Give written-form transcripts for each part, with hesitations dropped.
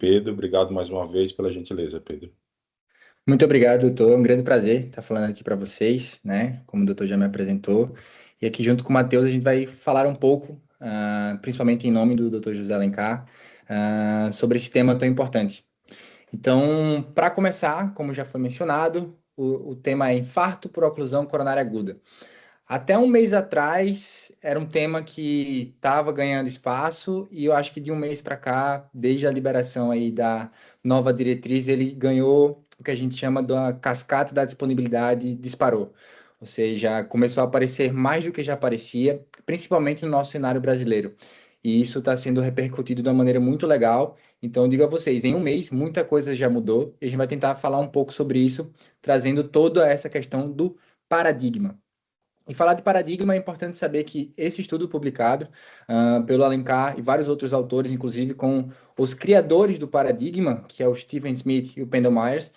Pedro. Obrigado mais uma vez pela gentileza, Pedro. Muito obrigado, doutor. É um grande prazer estar falando aqui para vocês, né? Como o doutor já me apresentou. E aqui, junto com o Matheus, a gente vai falar um pouco, principalmente em nome do doutor José Alencar, sobre esse tema tão importante. Então, para começar, como já foi mencionado, o tema é infarto por oclusão coronária aguda. Até um mês atrás, era um tema que estava ganhando espaço e eu acho que de um mês para cá, desde a liberação aí da nova diretriz, ele ganhou o que a gente chama da cascata da disponibilidade, disparou. Ou seja, começou a aparecer mais do que já aparecia, principalmente no nosso cenário brasileiro. E isso está sendo repercutido de uma maneira muito legal. Então, eu digo a vocês, em um mês, muita coisa já mudou e a gente vai tentar falar um pouco sobre isso, trazendo toda essa questão do paradigma. E falar de paradigma é importante saber que esse estudo publicado pelo Alencar e vários outros autores, inclusive com os criadores do paradigma, que é o Stephen Smith e o Pendle Myers,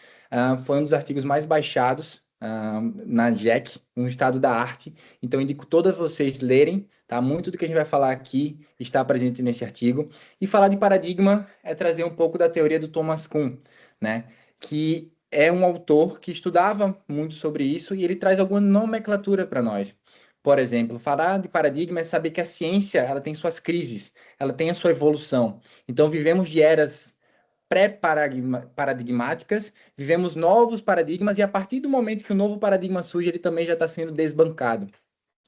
foi um dos artigos mais baixados na JAC, no estado da arte. Então, indico todos vocês lerem, tá? Muito do que a gente vai falar aqui está presente nesse artigo. E falar de paradigma é trazer um pouco da teoria do Thomas Kuhn, né? Que é um autor que estudava muito sobre isso e ele traz alguma nomenclatura para nós. Por exemplo, falar de paradigma é saber que a ciência ela tem suas crises, ela tem a sua evolução. Então, vivemos de eras pré-paradigmáticas, vivemos novos paradigmas e a partir do momento que o novo paradigma surge, ele também já está sendo desbancado.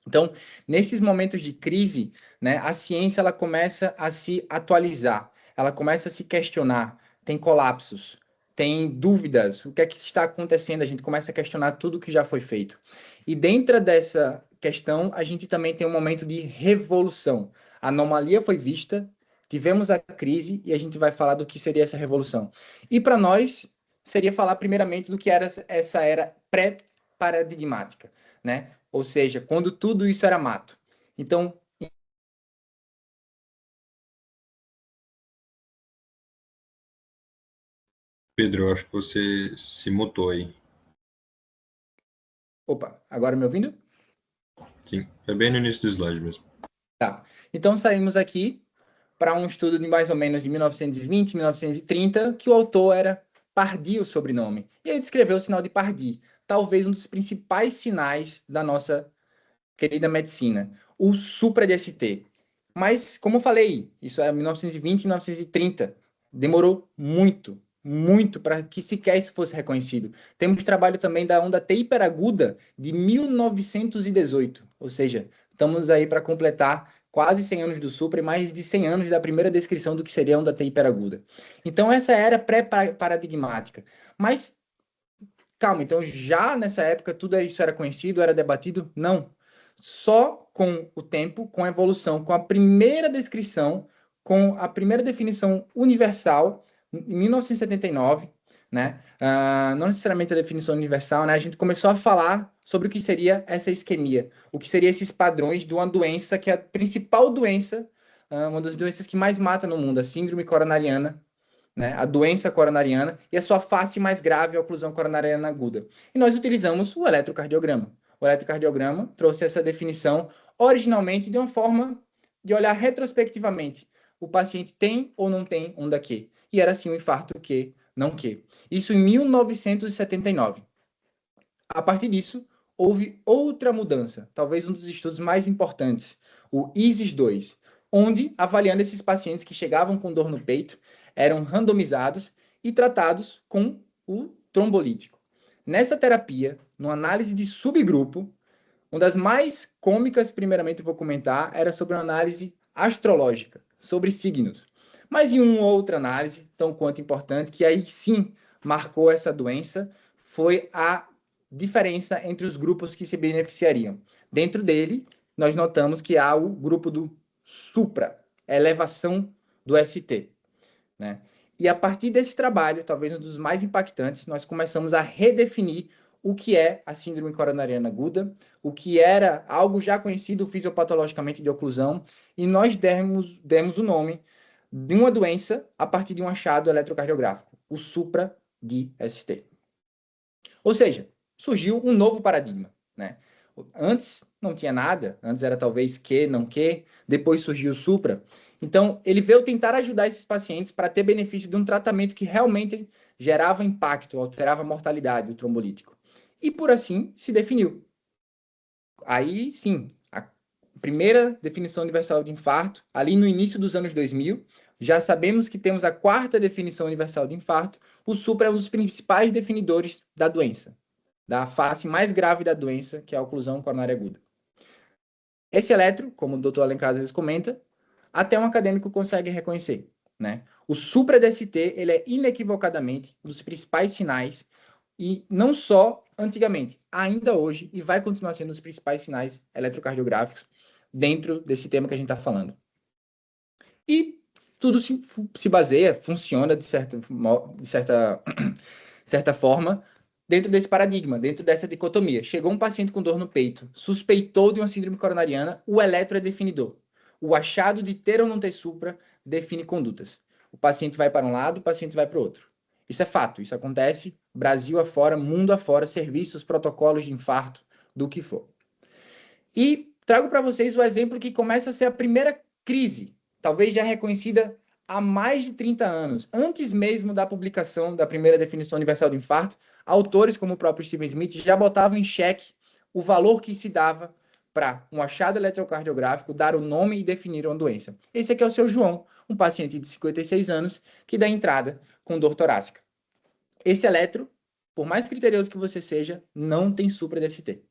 Então, nesses momentos de crise, né, a ciência ela começa a se atualizar, ela começa a se questionar, tem colapsos, tem dúvidas, o que é que está acontecendo? A gente começa a questionar tudo que já foi feito. E dentro dessa questão, a gente também tem um momento de revolução. A anomalia foi vista, tivemos a crise e a gente vai falar do que seria essa revolução. E para nós, seria falar primeiramente do que era essa era pré-paradigmática, né? Ou seja, quando tudo isso era mato. Então, Pedro, eu acho que você se mutou aí. opa, agora me ouvindo? Sim, é bem no início do slide mesmo. Tá. Então, saímos aqui para um estudo de mais ou menos de 1920, 1930, que o autor era Pardee, o sobrenome. E ele descreveu o sinal de Pardee, talvez um dos principais sinais da nossa querida medicina, o supra de ST. Mas, como eu falei, isso é 1920, 1930. Demorou muito, muito para que sequer isso fosse reconhecido. Temos trabalho também da onda T hiperaguda de 1918, ou seja, estamos aí para completar quase 100 anos do Supra e mais de 100 anos da primeira descrição do que seria a onda T hiperaguda. Então, essa era pré-paradigmática. Mas, calma, então já nessa época tudo isso era conhecido, era debatido? Não. Só com o tempo, com a evolução, com a primeira descrição, com a primeira definição universal, em 1979, né? Não necessariamente a definição universal, né? A gente começou a falar sobre o que seria essa isquemia, o que seriam esses padrões de uma doença que é a principal doença, uma das doenças que mais mata no mundo, a síndrome coronariana, né, a doença coronariana e a sua face mais grave, a oclusão coronariana aguda. E nós utilizamos o eletrocardiograma. O eletrocardiograma trouxe essa definição originalmente de uma forma de olhar retrospectivamente. O paciente tem ou não tem onda Q. E era assim o infarto Q, não Q. Isso em 1979. A partir disso, houve outra mudança, talvez um dos estudos mais importantes, o ISIS-2, onde, avaliando esses pacientes que chegavam com dor no peito, eram randomizados e tratados com o trombolítico. Nessa terapia, numa análise de subgrupo, uma das mais cômicas, primeiramente, eu vou comentar, era sobre uma análise astrológica, sobre signos. Mas em uma outra análise, tão quanto importante, que aí sim marcou essa doença, foi a diferença entre os grupos que se beneficiariam. Dentro dele, nós notamos que há o grupo do supra, elevação do ST, né? E a partir desse trabalho, talvez um dos mais impactantes, nós começamos a redefinir o que é a síndrome coronariana aguda, o que era algo já conhecido fisiopatologicamente de oclusão, e nós demos o nome de uma doença a partir de um achado eletrocardiográfico, o supra de ST. Ou seja, surgiu um novo paradigma, né? Antes não tinha nada, antes era talvez que, não que, depois surgiu o supra, Então, ele veio tentar ajudar esses pacientes para ter benefício de um tratamento que realmente gerava impacto, alterava a mortalidade do trombolítico. E por assim se definiu. Aí sim, a primeira definição universal de infarto, ali no início dos anos 2000, já sabemos que temos a quarta definição universal de infarto. O supra é um dos principais definidores da doença, da face mais grave da doença, que é a oclusão coronária aguda. Esse eletro, como o Dr. Alencar às vezes comenta, até um acadêmico consegue reconhecer, né? O supra-DST, ele é inequivocadamente um dos principais sinais, e não só antigamente, ainda hoje, e vai continuar sendo um dos principais sinais eletrocardiográficos dentro desse tema que a gente está falando. E tudo se baseia, funciona de certa forma, dentro desse paradigma, dentro dessa dicotomia. Chegou um paciente com dor no peito, suspeitou de uma síndrome coronariana, o eletro é definidor. O achado de ter ou não ter supra define condutas. O paciente vai para um lado, o paciente vai para o outro. Isso é fato, isso acontece Brasil afora, mundo afora, serviços, protocolos de infarto, do que for. E trago para vocês o exemplo que começa a ser a primeira crise, talvez já reconhecida há mais de 30 anos, antes mesmo da publicação da primeira definição universal de infarto, autores como o próprio Steven Smith já botavam em xeque o valor que se dava para um achado eletrocardiográfico, dar o nome e definir uma doença. Esse aqui é o seu João, um paciente de 56 anos que dá entrada com dor torácica. Esse eletro, por mais criterioso que você seja, não tem supra-DST.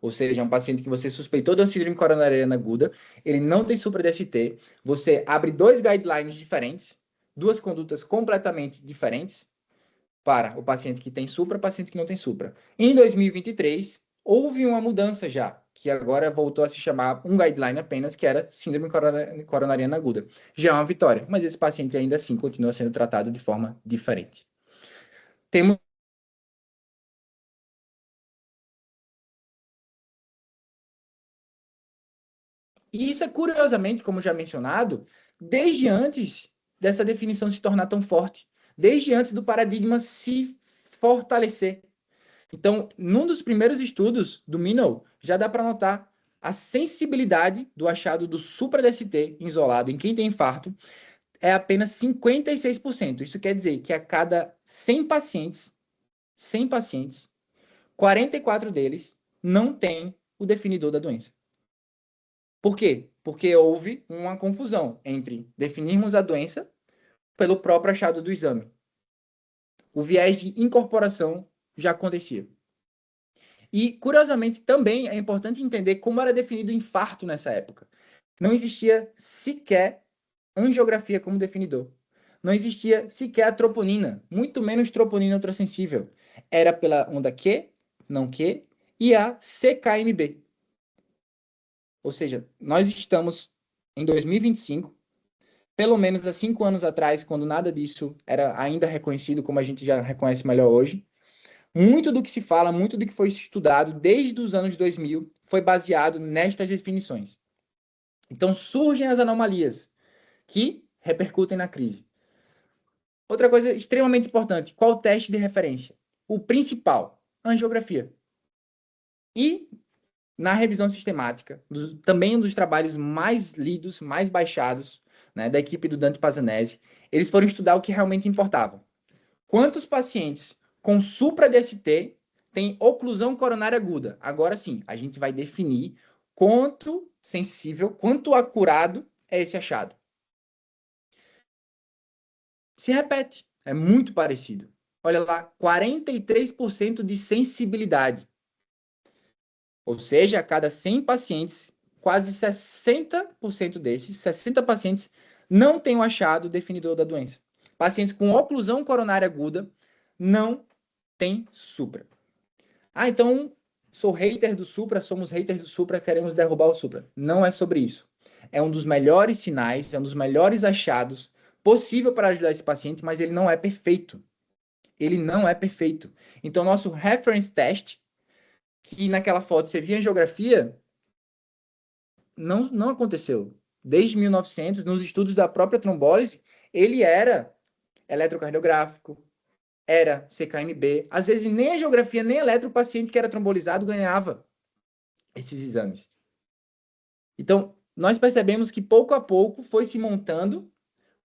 Ou seja, é um paciente que você suspeitou de uma síndrome coronariana aguda, ele não tem supra-DST, você abre dois guidelines diferentes, duas condutas completamente diferentes para o paciente que tem supra e o paciente que não tem supra. Em 2023, houve uma mudança já, que agora voltou a se chamar um guideline apenas, que era síndrome coronariana aguda. Já é uma vitória, mas esse paciente ainda assim continua sendo tratado de forma diferente. Temos E isso é, curiosamente, como já mencionado, desde antes dessa definição se tornar tão forte, desde antes do paradigma se fortalecer. Então, num dos primeiros estudos do Minow, já dá para notar a sensibilidade do achado do supra-DST isolado em quem tem infarto é apenas 56%. Isso quer dizer que a cada 100 pacientes, 44 deles não têm o definidor da doença. Por quê? Porque houve uma confusão entre definirmos a doença pelo próprio achado do exame. O viés de incorporação já acontecia. E, curiosamente, também é importante entender como era definido o infarto nessa época. Não existia sequer angiografia como definidor. Não existia sequer a troponina, muito menos troponina ultrassensível. Era pela onda Q, não Q, e a CKMB. Ou seja, nós estamos em 2025, pelo menos há 5 anos atrás, quando nada disso era ainda reconhecido como a gente já reconhece melhor hoje. Muito do que se fala, muito do que foi estudado desde os anos 2000 foi baseado nestas definições. Então surgem as anomalias que repercutem na crise. Outra coisa extremamente importante, qual o teste de referência? O principal, angiografia. E na revisão sistemática, também um dos trabalhos mais lidos, mais baixados, né, da equipe do Dante Pazanese, eles foram estudar o que realmente importava. Quantos pacientes com supra-DST têm oclusão coronária aguda? Agora sim, a gente vai definir quanto sensível, quanto acurado é esse achado. Se repete, é muito parecido. Olha lá, 43% de sensibilidade. Ou seja, a cada 100 pacientes, quase 60% desses, 60 pacientes, não têm o achado definidor da doença. Pacientes com oclusão coronária aguda não têm supra. Ah, então sou hater do supra, somos haters do supra, queremos derrubar o supra. Não é sobre isso. É um dos melhores sinais, é um dos melhores achados possível para ajudar esse paciente, mas ele não é perfeito. Ele não é perfeito. Então, nosso reference test, que naquela foto você via em geografia, não aconteceu. Desde 1900, nos estudos da própria trombólise, ele era eletrocardiográfico, era CKMB. Às vezes, nem a geografia, nem a eletro, o paciente que era trombolizado ganhava esses exames. Então, nós percebemos que pouco a pouco foi se montando,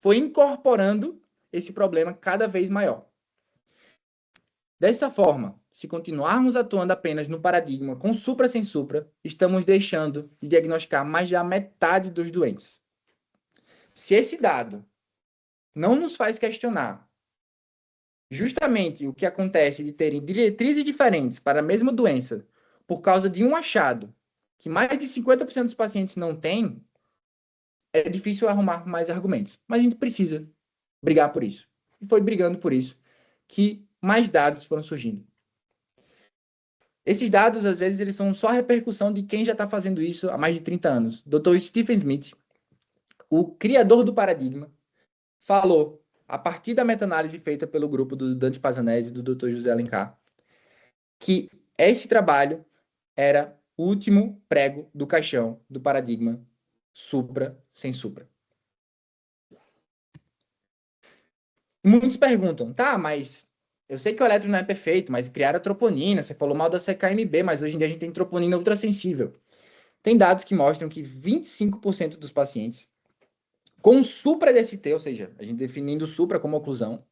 foi incorporando esse problema cada vez maior. Dessa forma, se continuarmos atuando apenas no paradigma com supra sem supra, estamos deixando de diagnosticar mais da metade dos doentes. Se esse dado não nos faz questionar justamente o que acontece de terem diretrizes diferentes para a mesma doença por causa de um achado que mais de 50% dos pacientes não têm, é difícil arrumar mais argumentos. Mas a gente precisa brigar por isso. E foi brigando por isso que mais dados foram surgindo. Esses dados, às vezes, eles são só a repercussão de quem já está fazendo isso há mais de 30 anos. Dr. Stephen Smith, o criador do paradigma, falou, a partir da meta-análise feita pelo grupo do Dante Pazanese e do Dr. José Alencar, que esse trabalho era o último prego do caixão do paradigma supra sem supra. Muitos perguntam, tá, mas eu sei que o elétron não é perfeito, mas criaram a troponina, você falou mal da CKMB, mas hoje em dia a gente tem troponina ultrassensível. Tem dados que mostram que 25% dos pacientes com supra-DST, ou seja, a gente definindo supra como oclusão,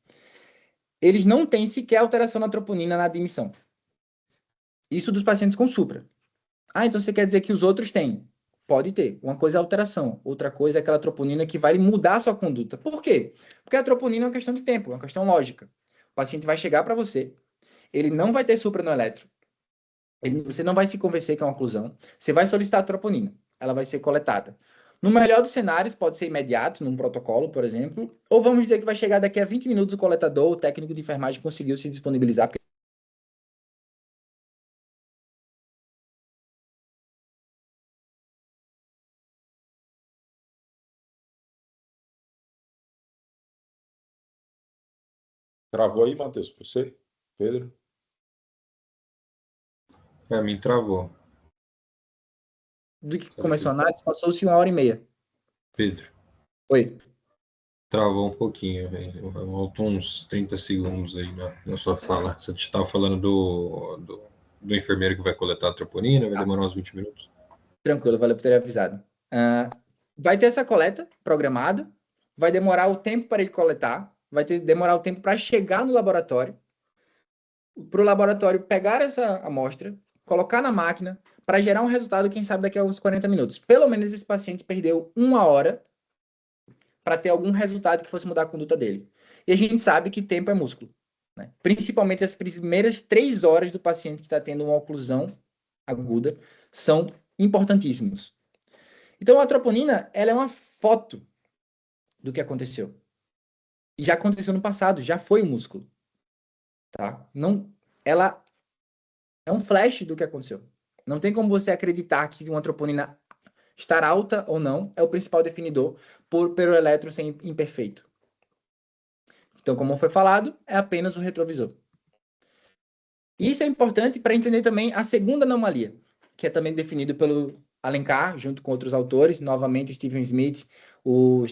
eles não têm sequer alteração na troponina na admissão. Isso dos pacientes com supra. Ah, então você quer dizer que os outros têm? Pode ter. Uma coisa é alteração, outra coisa é aquela troponina que vai mudar a sua conduta. Por quê? Porque a troponina é uma questão de tempo, é uma questão lógica. O paciente vai chegar para você, ele não vai ter supra no eletro, você não vai se convencer que é uma oclusão, você vai solicitar a troponina, ela vai ser coletada. No melhor dos cenários, pode ser imediato, num protocolo, por exemplo, ou vamos dizer que vai chegar daqui a 20 minutos o coletador, o técnico de enfermagem conseguiu se disponibilizar. Travou aí, Matheus, para você? Pedro? Para mim, travou. Do que começou a análise, passou-se 1h30. Pedro, Oi. travou um pouquinho, velho. Voltou uns 30 segundos aí na sua fala. Você estava falando do enfermeiro que vai coletar a troponina, vai demorar uns 20 minutos. Tranquilo, valeu por ter avisado. Vai ter essa coleta programada, vai demorar o tempo para ele coletar, demorar o tempo para chegar no laboratório, para o laboratório pegar essa amostra, colocar na máquina, para gerar um resultado, quem sabe, daqui a uns 40 minutos. Pelo menos esse paciente perdeu 1 hora para ter algum resultado que fosse mudar a conduta dele. E a gente sabe que tempo é músculo, né? Principalmente as primeiras 3 horas do paciente que está tendo uma oclusão aguda são importantíssimos. Então, a troponina, ela é uma foto do que aconteceu. E já aconteceu no passado, já foi o músculo. Tá? Não, ela é um flash do que aconteceu. Não tem como você acreditar que uma troponina estar alta ou não é o principal definidor pelo elétron ser imperfeito. Então, como foi falado, é apenas o retrovisor. Isso é importante para entender também a segunda anomalia, que é também definido pelo Alencar, junto com outros autores, novamente Stephen Smith, o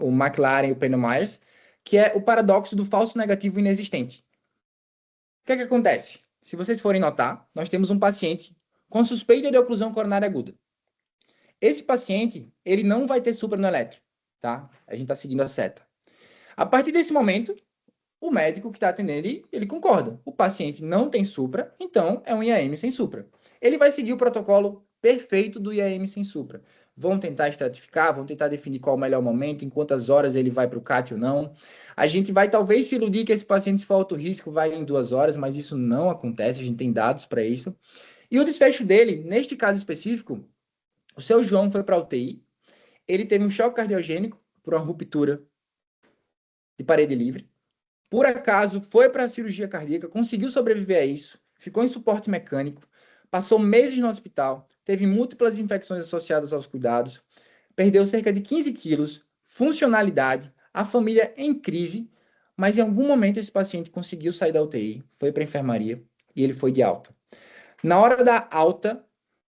McLaren e o Penn Myers, que é o paradoxo do falso negativo inexistente. O que é que acontece? Se vocês forem notar, nós temos um paciente com suspeita de oclusão coronária aguda. Esse paciente, ele não vai ter supra no eletro, tá? A gente está seguindo a seta. A partir desse momento, o médico que está atendendo, ele concorda. O paciente não tem supra, então é um IAM sem supra. Ele vai seguir o protocolo perfeito do IAM sem supra. Vão tentar estratificar, vão tentar definir qual é o melhor momento, em quantas horas ele vai para o CAT ou não. A gente vai talvez se iludir que esse paciente, se for alto risco, vai em 2 horas, mas isso não acontece, a gente tem dados para isso. E o desfecho dele, neste caso específico, o seu João foi para a UTI, ele teve um choque cardiogênico por uma ruptura de parede livre. Por acaso, foi para a cirurgia cardíaca, conseguiu sobreviver a isso, ficou em suporte mecânico, passou meses no hospital, teve múltiplas infecções associadas aos cuidados, perdeu cerca de 15 quilos, funcionalidade, a família em crise, mas em algum momento esse paciente conseguiu sair da UTI, foi para a enfermaria e ele foi de alta. Na hora da alta,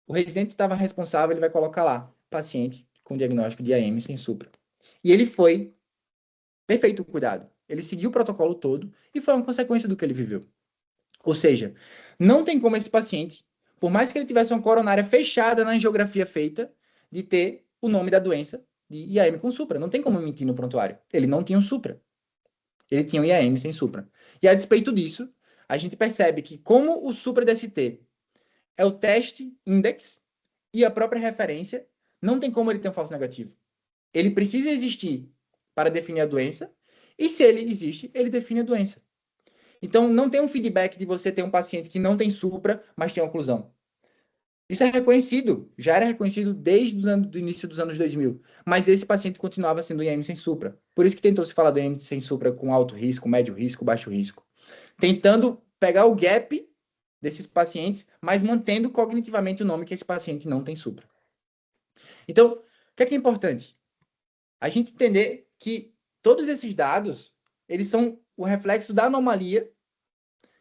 o residente estava responsável, ele vai colocar lá, paciente com diagnóstico de IAM sem supra. E ele foi perfeito o cuidado. Ele seguiu o protocolo todo e foi uma consequência do que ele viveu. Ou seja, não tem como esse paciente, por mais que ele tivesse uma coronária fechada na angiografia feita, de ter o nome da doença de IAM com supra. Não tem como mentir no prontuário. Ele não tinha um supra. Ele tinha um IAM sem supra. E a despeito disso, a gente percebe que como o supra DST é o teste index e a própria referência, não tem como ele ter um falso negativo. Ele precisa existir para definir a doença, e se ele existe, ele define a doença. Então, não tem um feedback de você ter um paciente que não tem supra, mas tem oclusão. Isso é reconhecido, já era reconhecido desde o início dos anos 2000, mas esse paciente continuava sendo IAM sem supra. Por isso que tentou se falar do IAM sem supra com alto risco, médio risco, baixo risco. Tentando pegar o gap desses pacientes, mas mantendo cognitivamente o nome que esse paciente não tem supra. Então, o que é importante? A gente entender que todos esses dados, eles são o reflexo da anomalia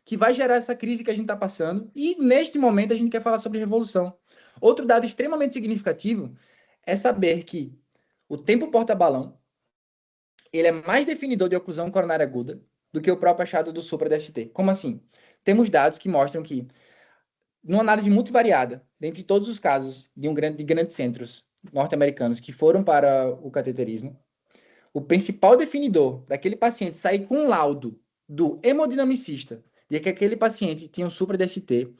que vai gerar essa crise que a gente está passando, e neste momento a gente quer falar sobre revolução. Outro dado extremamente significativo é saber que o tempo porta-balão, ele é mais definidor de oclusão coronária aguda do que o próprio achado do supra-DST. Como assim? Temos dados que mostram que, numa análise multivariada, dentre todos os casos de grandes centros norte-americanos que foram para o cateterismo, o principal definidor daquele paciente sair com um laudo do hemodinamicista de que aquele paciente tinha um supra-DST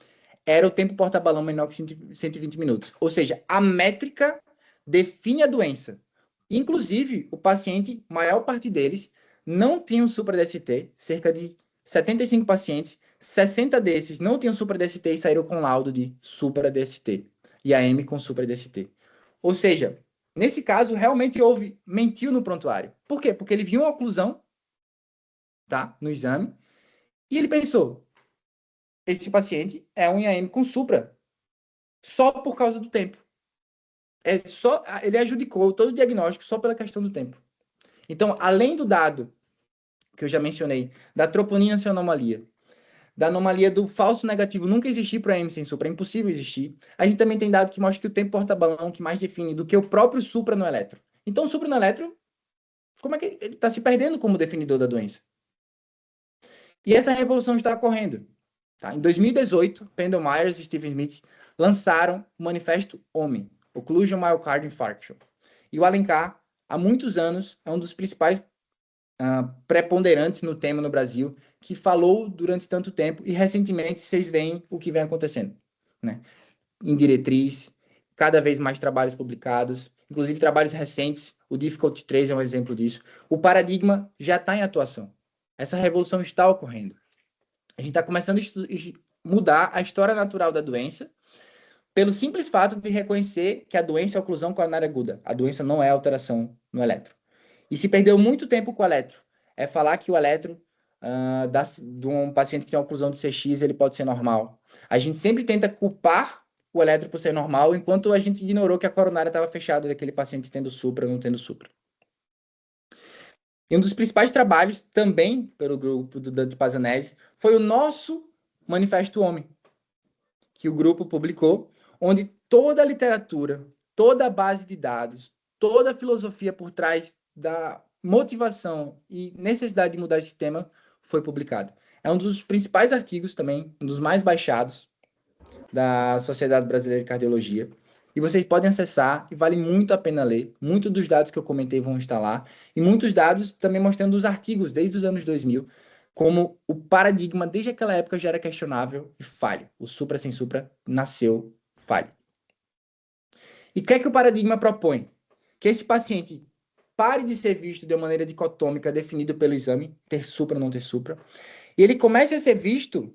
era o tempo porta-balão menor que 120 minutos. Ou seja, a métrica define a doença. Inclusive, o paciente, maior parte deles, não tinha um supra-DST, cerca de 75 pacientes, 60 desses não tinham supra-DST e saíram com laudo de supra-DST. IAM com supra-DST. Ou seja, nesse caso, realmente mentiu no prontuário. Por quê? Porque ele viu uma oclusão, tá, no exame, e ele pensou, esse paciente é um IAM com supra, só por causa do tempo. Ele adjudicou todo o diagnóstico só pela questão do tempo. Então, além do dado que eu já mencionei, da troponina sem anomalia, da anomalia do falso negativo nunca existir para IAM sem supra, é impossível existir, a gente também tem dado que mostra que o tempo porta-balão que mais define do que o próprio supra no eletro. Então, o supra no eletro, como é que ele está se perdendo como definidor da doença? E essa revolução está ocorrendo. Tá? Em 2018, Pendle Myers e Stephen Smith lançaram o Manifesto OMI, Occlusion Myocardial Infarction. E o Alencar, há muitos anos, é um dos principais preponderantes no tema no Brasil, que falou durante tanto tempo, e recentemente vocês veem o que vem acontecendo. Né? Em diretriz, cada vez mais trabalhos publicados, inclusive trabalhos recentes, o Difficult 3 é um exemplo disso. O paradigma já está em atuação. Essa revolução está ocorrendo. A gente está começando a mudar a história natural da doença pelo simples fato de reconhecer que a doença é oclusão coronária aguda. A doença não é alteração no eletro. E se perdeu muito tempo com o eletro. É falar que o eletro de um paciente que tem oclusão de CX, ele pode ser normal. A gente sempre tenta culpar o eletro por ser normal, enquanto a gente ignorou que a coronária estava fechada daquele paciente tendo supra ou não tendo supra. E um dos principais trabalhos, também pelo grupo do Dante Pazanese, foi o nosso Manifesto Homem, que o grupo publicou, onde toda a literatura, toda a base de dados, toda a filosofia por trás da motivação e necessidade de mudar esse tema foi publicada. É um dos principais artigos também, um dos mais baixados da Sociedade Brasileira de Cardiologia. E vocês podem acessar, e vale muito a pena ler. Muitos dos dados que eu comentei vão estar lá. E muitos dados também mostrando os artigos desde os anos 2000, como o paradigma desde aquela época já era questionável e falho. O supra sem supra nasceu falho. E o que é que o paradigma propõe? Que esse paciente pare de ser visto de uma maneira dicotômica, definido pelo exame, ter supra ou não ter supra, e ele comece a ser visto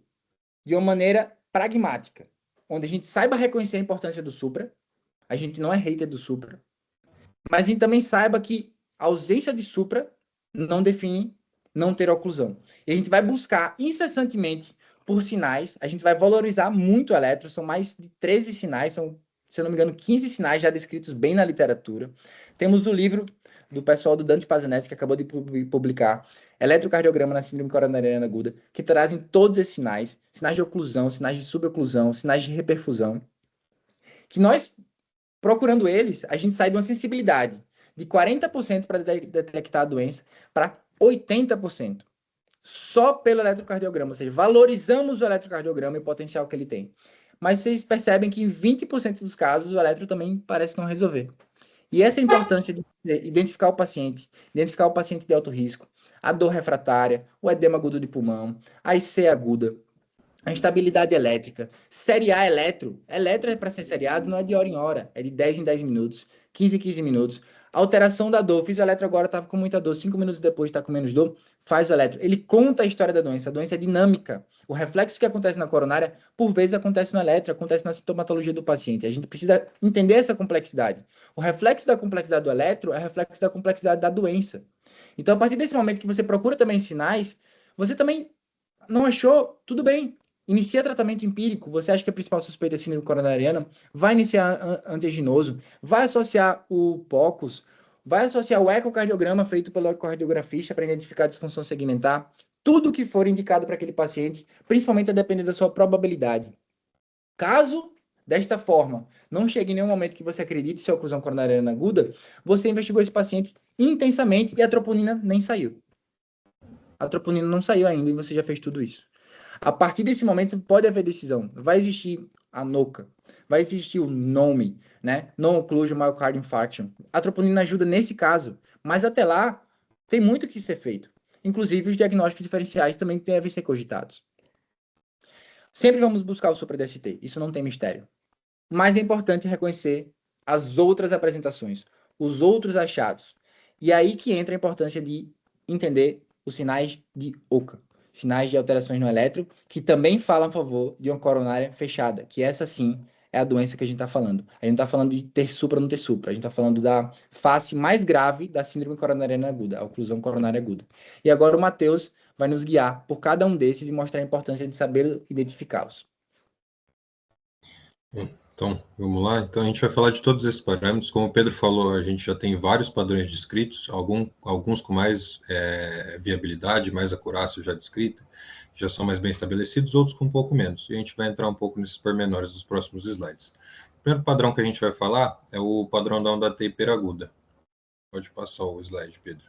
de uma maneira pragmática, onde a gente saiba reconhecer a importância do supra, a gente não é hater do supra, mas a gente também saiba que a ausência de supra não define não ter oclusão. E a gente vai buscar incessantemente por sinais, a gente vai valorizar muito o eletro, são mais de 13 sinais, são, se eu não me engano, 15 sinais já descritos bem na literatura. Temos o livro do pessoal do Dante Pazanese, que acabou de publicar, Eletrocardiograma na Síndrome Coronariana Aguda, que trazem todos esses sinais, sinais de oclusão, sinais de suboclusão, sinais de reperfusão, que nós, procurando eles, a gente sai de uma sensibilidade de 40% para detectar a doença para 80%. Só pelo eletrocardiograma, ou seja, valorizamos o eletrocardiograma e o potencial que ele tem. Mas vocês percebem que em 20% dos casos o eletro também parece não resolver. E essa é a importância de identificar o paciente de alto risco, a dor refratária, o edema agudo de pulmão, a IC aguda, a instabilidade elétrica, seriar eletro é para ser seriado, não é de hora em hora, é de 10 em 10 minutos, 15 em 15 minutos. Alteração da dor, fiz o eletro agora, estava com muita dor, 5 minutos depois está com menos dor, faz o eletro. Ele conta a história da doença, a doença é dinâmica. O reflexo que acontece na coronária, por vezes acontece no eletro, acontece na sintomatologia do paciente. A gente precisa entender essa complexidade. O reflexo da complexidade do eletro é reflexo da complexidade da doença. Então, a partir desse momento que você procura também sinais, você também não achou, tudo bem. Inicia tratamento empírico. Você acha que a principal suspeita é síndrome coronariana? Vai iniciar antiaginoso. Vai associar o POCUS. Vai associar o ecocardiograma feito pelo ecocardiografista para identificar a disfunção segmentar. Tudo que for indicado para aquele paciente, principalmente a depender da sua probabilidade. Caso, desta forma, não chegue em nenhum momento que você acredite ser oclusão coronariana aguda, você investigou esse paciente intensamente e a troponina nem saiu. A troponina não saiu ainda e você já fez tudo isso. A partir desse momento, pode haver decisão. Vai existir a NOCA, vai existir o NOMI, né? Non-Occlusion Myocardial Infarction. A troponina ajuda nesse caso, mas até lá, tem muito que ser feito. Inclusive, os diagnósticos diferenciais também devem ser cogitados. Sempre vamos buscar o supra-DST, isso não tem mistério. Mas é importante reconhecer as outras apresentações, os outros achados. E aí que entra a importância de entender os sinais de OCA, sinais de alterações no eletro, que também falam a favor de uma coronária fechada, que essa sim é a doença que a gente está falando. A gente não está falando de ter supra ou não ter supra, a gente está falando da face mais grave da síndrome coronariana aguda, a oclusão coronária aguda. E agora o Matheus vai nos guiar por cada um desses e mostrar a importância de saber identificá-los. Então, vamos lá. Então, a gente vai falar de todos esses parâmetros. Como o Pedro falou, a gente já tem vários padrões descritos, alguns com mais viabilidade, mais acurácia já descrita, já são mais bem estabelecidos, outros com um pouco menos. E a gente vai entrar um pouco nesses pormenores dos próximos slides. O primeiro padrão que a gente vai falar é o padrão da onda T hiperaguda. Pode passar o slide, Pedro.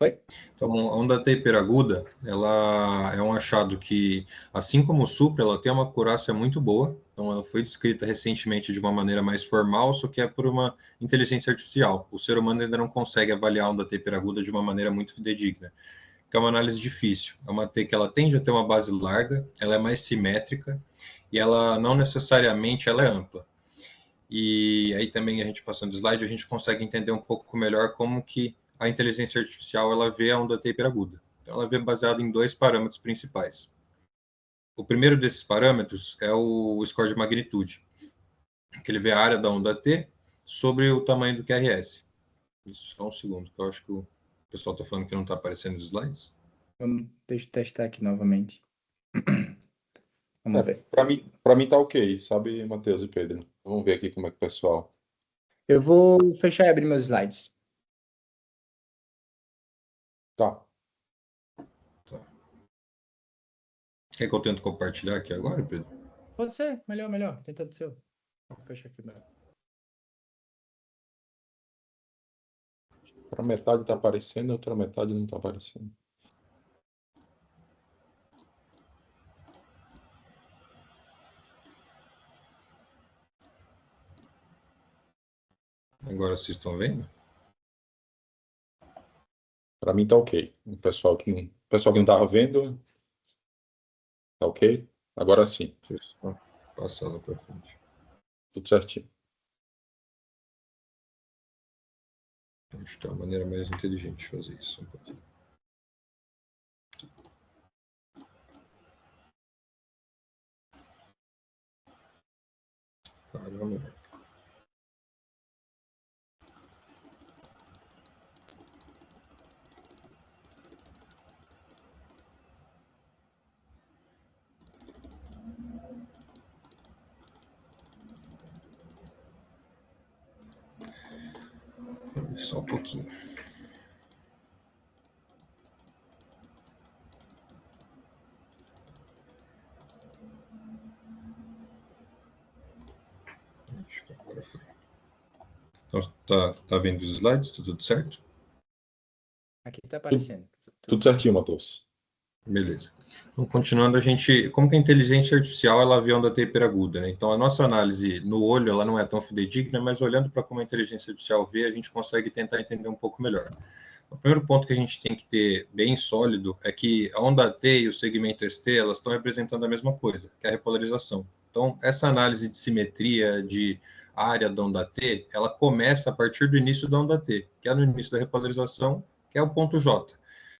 Oi? Então, a onda T hiperaguda, ela é um achado que, assim como o supra, ela tem uma acurácia muito boa. Então, ela foi descrita recentemente de uma maneira mais formal, só que é por uma inteligência artificial. O ser humano ainda não consegue avaliar a onda T hiperaguda de uma maneira muito fidedigna, que é uma análise difícil. É uma T que ela tende a ter uma base larga, ela é mais simétrica e ela não necessariamente ela é ampla. E aí também a gente passando o slide, a gente consegue entender um pouco melhor como que a inteligência artificial ela vê a onda T hiperaguda. Então, ela vê baseado em dois parâmetros principais. O primeiro desses parâmetros é o score de magnitude, que ele vê a área da onda T sobre o tamanho do QRS. Isso, só um segundo, que eu acho que o pessoal está falando que não está aparecendo nos slides. Deixa eu testar aqui novamente. Vamos ver. Para mim tá ok, sabe, Matheus e Pedro? Vamos ver aqui como é que o pessoal. Eu vou fechar e abrir meus slides. Tá. Quer que eu tento compartilhar aqui agora, Pedro? Pode ser, melhor. Tenta do seu. Vou fechar aqui melhor. Para metade tá aparecendo, a outra metade não tá aparecendo. Agora vocês estão vendo? Para mim tá ok. O pessoal que não tava vendo, tá ok? Agora sim, Deixa eu só passar lá para frente. tudo certinho. Acho que é uma maneira mais inteligente de fazer isso. Caramba. Só um pouquinho. Acho que agora foi. Então, tá vendo os slides? Tá tudo certo? Aqui tá aparecendo. Tudo certinho, Matheus. Beleza. Então, continuando, como que a inteligência artificial, ela vê onda T hiperaguda, né? Então, a nossa análise no olho, ela não é tão fidedigna, mas olhando para como a inteligência artificial vê, a gente consegue tentar entender um pouco melhor. O primeiro ponto que a gente tem que ter bem sólido é que a onda T e o segmento ST, elas estão representando a mesma coisa, que é a repolarização. Então, essa análise de simetria, de área da onda T, ela começa a partir do início da onda T, que é no início da repolarização, que é o ponto J.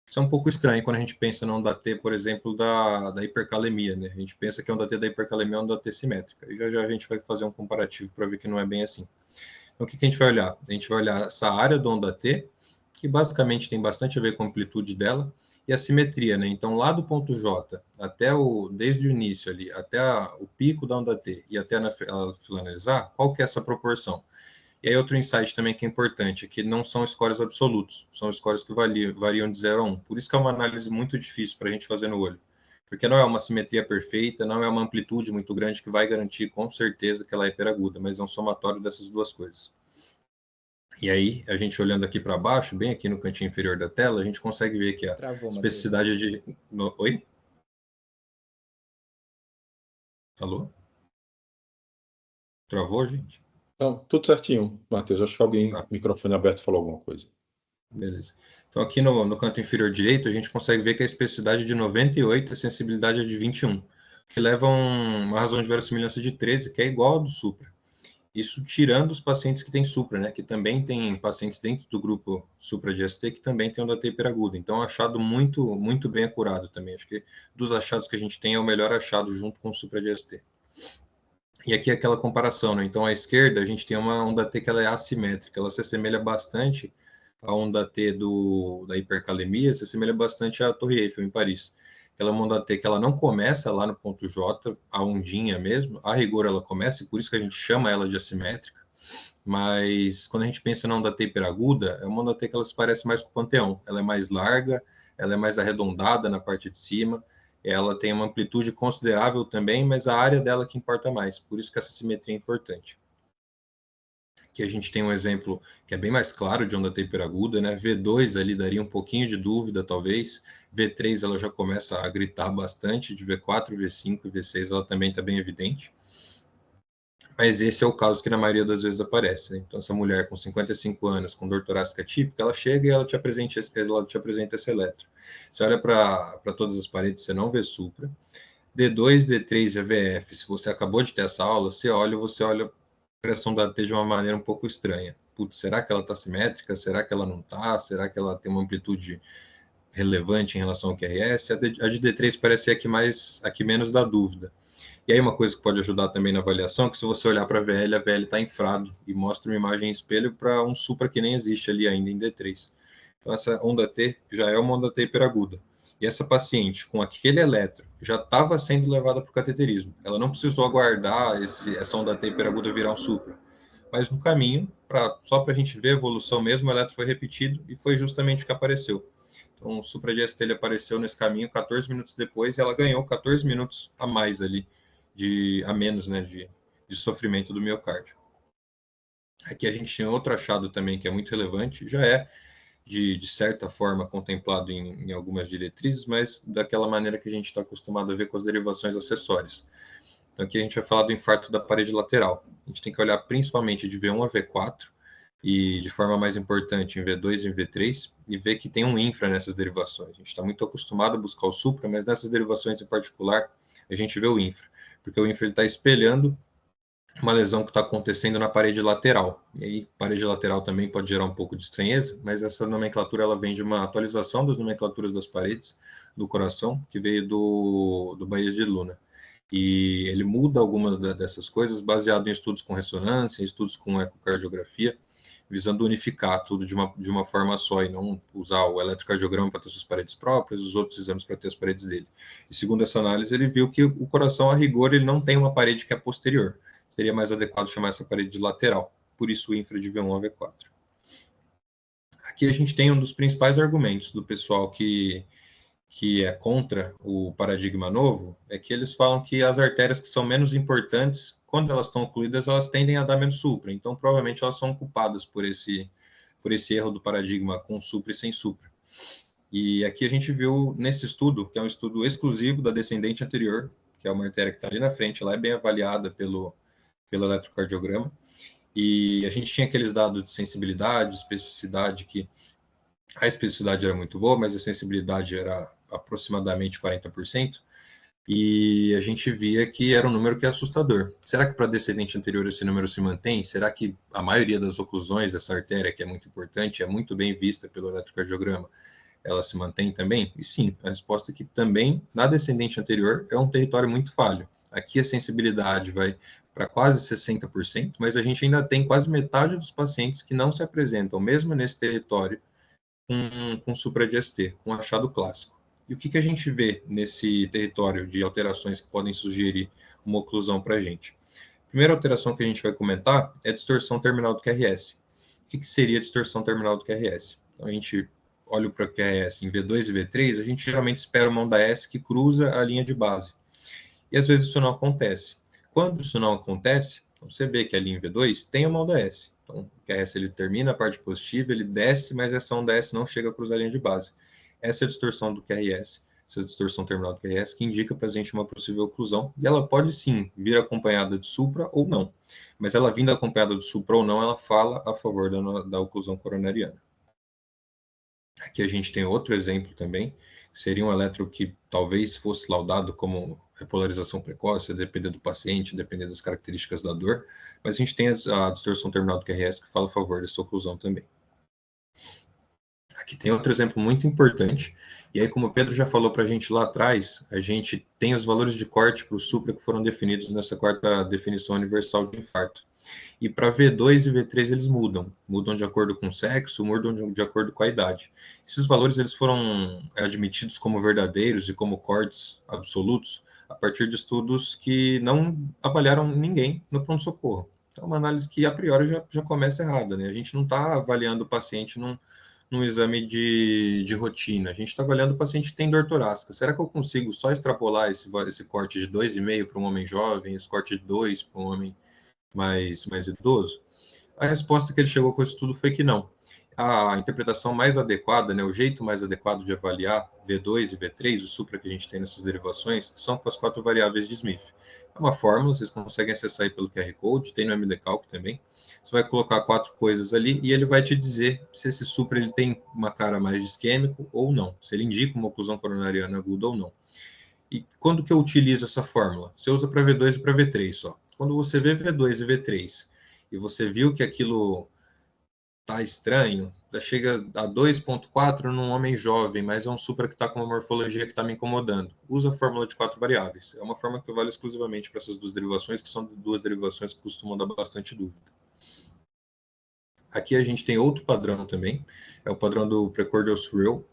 Isso é um pouco estranho quando a gente pensa na onda T, por exemplo, da hipercalemia, né? A gente pensa que a onda T da hipercalemia é uma onda T simétrica. E já já a gente vai fazer um comparativo para ver que não é bem assim. Então, o que a gente vai olhar? A gente vai olhar essa área da onda T, que basicamente tem bastante a ver com a amplitude dela, e a simetria, né? Então, lá do ponto J, desde o início ali, até o pico da onda T e até ela finalizar, qual que é essa proporção? E aí outro insight também que é importante, é que não são scores absolutos, são scores que variam de 0 a 1. Por isso que é uma análise muito difícil para a gente fazer no olho. Porque não é uma simetria perfeita, não é uma amplitude muito grande que vai garantir com certeza que ela é hiperaguda, mas é um somatório dessas duas coisas. E aí, a gente olhando aqui para baixo, bem aqui no cantinho inferior da tela, a gente consegue ver que a especificidade de... Oi? Alô? Travou, gente? Não, tudo certinho, Matheus. Acho que alguém, microfone aberto, falou alguma coisa. Beleza. Então, aqui no canto inferior direito, a gente consegue ver que a especificidade é de 98 e a sensibilidade é de 21, que leva a uma razão de verossimilhança de 13, que é igual ao do Supra. Isso tirando os pacientes que têm Supra, né? Que também tem pacientes dentro do grupo Supra de ST que também tem onda T hiperaguda. Então, é um achado muito, muito bem acurado também. Acho que dos achados que a gente tem, é o melhor achado junto com o Supra de ST. E aqui é aquela comparação, né? Então, à esquerda, a gente tem uma onda T que ela é assimétrica. Ela se assemelha bastante à onda T da hipercalemia, se assemelha bastante à Torre Eiffel, em Paris. Ela é uma onda T que ela não começa lá no ponto J, a ondinha mesmo. A rigor, ela começa, e por isso que a gente chama ela de assimétrica. Mas, quando a gente pensa na onda T hiperaguda, é uma onda T que ela se parece mais com o Panteão. Ela é mais larga, ela é mais arredondada na parte de cima, ela tem uma amplitude considerável também, mas a área dela que importa mais, por isso que essa simetria é importante. Aqui a gente tem um exemplo que é bem mais claro de onda T hiperaguda, né? V2 ali daria um pouquinho de dúvida, talvez. V3 ela já começa a gritar bastante, de V4, V5 e V6 ela também está bem evidente. Mas esse é o caso que na maioria das vezes aparece, né? Então, essa mulher com 55 anos, com dor torácica típica, ela chega e ela te apresenta esse eletro. Você olha para todas as paredes, você não vê supra. D2, D3 e VF, se você acabou de ter essa aula, você olha a pressão da T de uma maneira um pouco estranha. Putz, será que ela está simétrica? Será que ela não está? Será que ela tem uma amplitude relevante em relação ao QRS? A de D3 parece ser a que menos dá dúvida. E aí uma coisa que pode ajudar também na avaliação é que se você olhar para a VL está infrado e mostra uma imagem em espelho para um supra que nem existe ali ainda em D3. Então essa onda T já é uma onda T hiperaguda. E essa paciente com aquele eletro já estava sendo levada para o cateterismo. Ela não precisou aguardar essa onda T hiperaguda virar um supra. Mas no caminho, só para a gente ver a evolução mesmo, o eletro foi repetido e foi justamente o que apareceu. Então o supra de ST apareceu nesse caminho 14 minutos depois e ela ganhou 14 minutos a mais ali, a menos, né, de sofrimento do miocárdio. Aqui a gente tem outro achado também que é muito relevante, já é de certa forma contemplado em algumas diretrizes, mas daquela maneira que a gente está acostumado a ver com as derivações acessórias. Então aqui a gente vai falar do infarto da parede lateral. A gente tem que olhar principalmente de V1 a V4 e de forma mais importante em V2 e em V3 e ver que tem um infra nessas derivações. A gente está muito acostumado a buscar o supra, mas nessas derivações em particular a gente vê o infra, porque o infra está espelhando uma lesão que está acontecendo na parede lateral. E aí, parede lateral também pode gerar um pouco de estranheza, mas essa nomenclatura ela vem de uma atualização das nomenclaturas das paredes do coração, que veio do Bayes de Luna. E ele muda algumas dessas coisas baseado em estudos com ressonância, estudos com ecocardiografia, visando unificar tudo de uma forma só e não usar o eletrocardiograma para ter suas paredes próprias, os outros exames para ter as paredes dele. E segundo essa análise, ele viu que o coração, a rigor, ele não tem uma parede que é posterior. Seria mais adequado chamar essa parede de lateral, por isso o infra de V1 a V4. Aqui a gente tem um dos principais argumentos do pessoal que é contra o paradigma novo, é que eles falam que as artérias que são menos importantes, quando elas estão ocluídas, elas tendem a dar menos supra. Então, provavelmente, elas são culpadas por esse erro do paradigma com supra e sem supra. E aqui a gente viu nesse estudo, que é um estudo exclusivo da descendente anterior, que é uma artéria que está ali na frente, ela é bem avaliada pelo eletrocardiograma, e a gente tinha aqueles dados de sensibilidade, especificidade, que a especificidade era muito boa, mas a sensibilidade era aproximadamente 40%, e a gente via que era um número que é assustador. Será que para descendente anterior esse número se mantém? Será que a maioria das oclusões dessa artéria, que é muito importante, é muito bem vista pelo eletrocardiograma, ela se mantém também? E sim, a resposta é que também, na descendente anterior, é um território muito falho. Aqui a sensibilidade vai para quase 60%, mas a gente ainda tem quase metade dos pacientes que não se apresentam, mesmo nesse território, com supra de ST, com achado clássico. E o que a gente vê nesse território de alterações que podem sugerir uma oclusão para a gente? A primeira alteração que a gente vai comentar é a distorção terminal do QRS. O que seria a distorção terminal do QRS? Então, a gente olha para o QRS em V2 e V3, a gente geralmente espera uma onda S que cruza a linha de base. E às vezes isso não acontece. Quando isso não acontece, você vê que ali em V2 tem uma onda S. Então, o QRS ele termina a parte positiva, ele desce, mas essa onda S não chega a cruzar a linha de base. Essa é a distorção do QRS, essa distorção terminal do QRS, que indica para a gente uma possível oclusão, e ela pode sim vir acompanhada de supra ou não. Mas ela vindo acompanhada de supra ou não, ela fala a favor da oclusão coronariana. Aqui a gente tem outro exemplo também, que seria um eletro que talvez fosse laudado como repolarização precoce, a depender do paciente, depender das características da dor, mas a gente tem a distorção terminal do QRS que fala a favor dessa oclusão também. Aqui tem outro exemplo muito importante, e aí como o Pedro já falou para a gente lá atrás, a gente tem os valores de corte para o supra que foram definidos nessa quarta definição universal de infarto. E para V2 e V3 eles mudam de acordo com o sexo, mudam de acordo com a idade. Esses valores eles foram admitidos como verdadeiros e como cortes absolutos a partir de estudos que não avaliaram ninguém no pronto-socorro. É uma análise que a priori já começa errada, né? A gente não está avaliando o paciente num exame de rotina. A gente está avaliando o paciente que tem dor torácica. Será que eu consigo só extrapolar esse corte de 2,5 para um homem jovem, esse corte de 2 para um homem mais idoso? A resposta que ele chegou com isso tudo foi que não. A interpretação mais adequada, né, o jeito mais adequado de avaliar V2 e V3, o supra que a gente tem nessas derivações, são com as 4 variáveis de Smith. É uma fórmula, vocês conseguem acessar aí pelo QR Code, tem no MDCalc também. Você vai colocar 4 coisas ali e ele vai te dizer se esse supra ele tem uma cara mais de isquêmico ou não, se ele indica uma oclusão coronariana aguda ou não. E quando que eu utilizo essa fórmula? Você usa para V2 e para V3 só. Quando você vê V2 e V3 e você viu que aquilo tá estranho, chega a 2,4 num homem jovem, mas é um supra que está com uma morfologia que está me incomodando. Usa a fórmula de 4 variáveis. É uma fórmula que vale exclusivamente para essas duas derivações, que são duas derivações que costumam dar bastante dúvida. Aqui a gente tem outro padrão também, é o padrão do Precordial Thrill,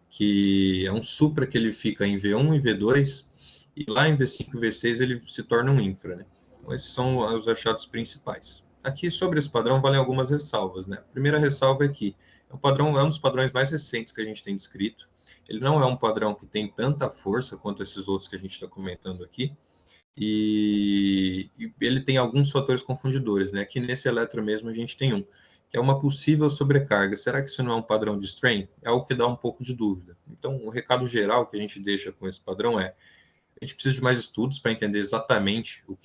que é um supra que ele fica em V1 e V2, e lá em V5 e V6 ele se torna um infra, né? Então esses são os achados principais. Aqui sobre esse padrão valem algumas ressalvas, né? A primeira ressalva é que é um dos padrões mais recentes que a gente tem descrito. Ele não é um padrão que tem tanta força quanto esses outros que a gente está comentando aqui, e ele tem alguns fatores confundidores, né? Aqui nesse eletro mesmo a gente tem um, que é uma possível sobrecarga. Será que isso não é um padrão de strain? É algo que dá um pouco de dúvida. Então, o recado geral que a gente deixa com esse padrão é: a gente precisa de mais estudos para entender exatamente o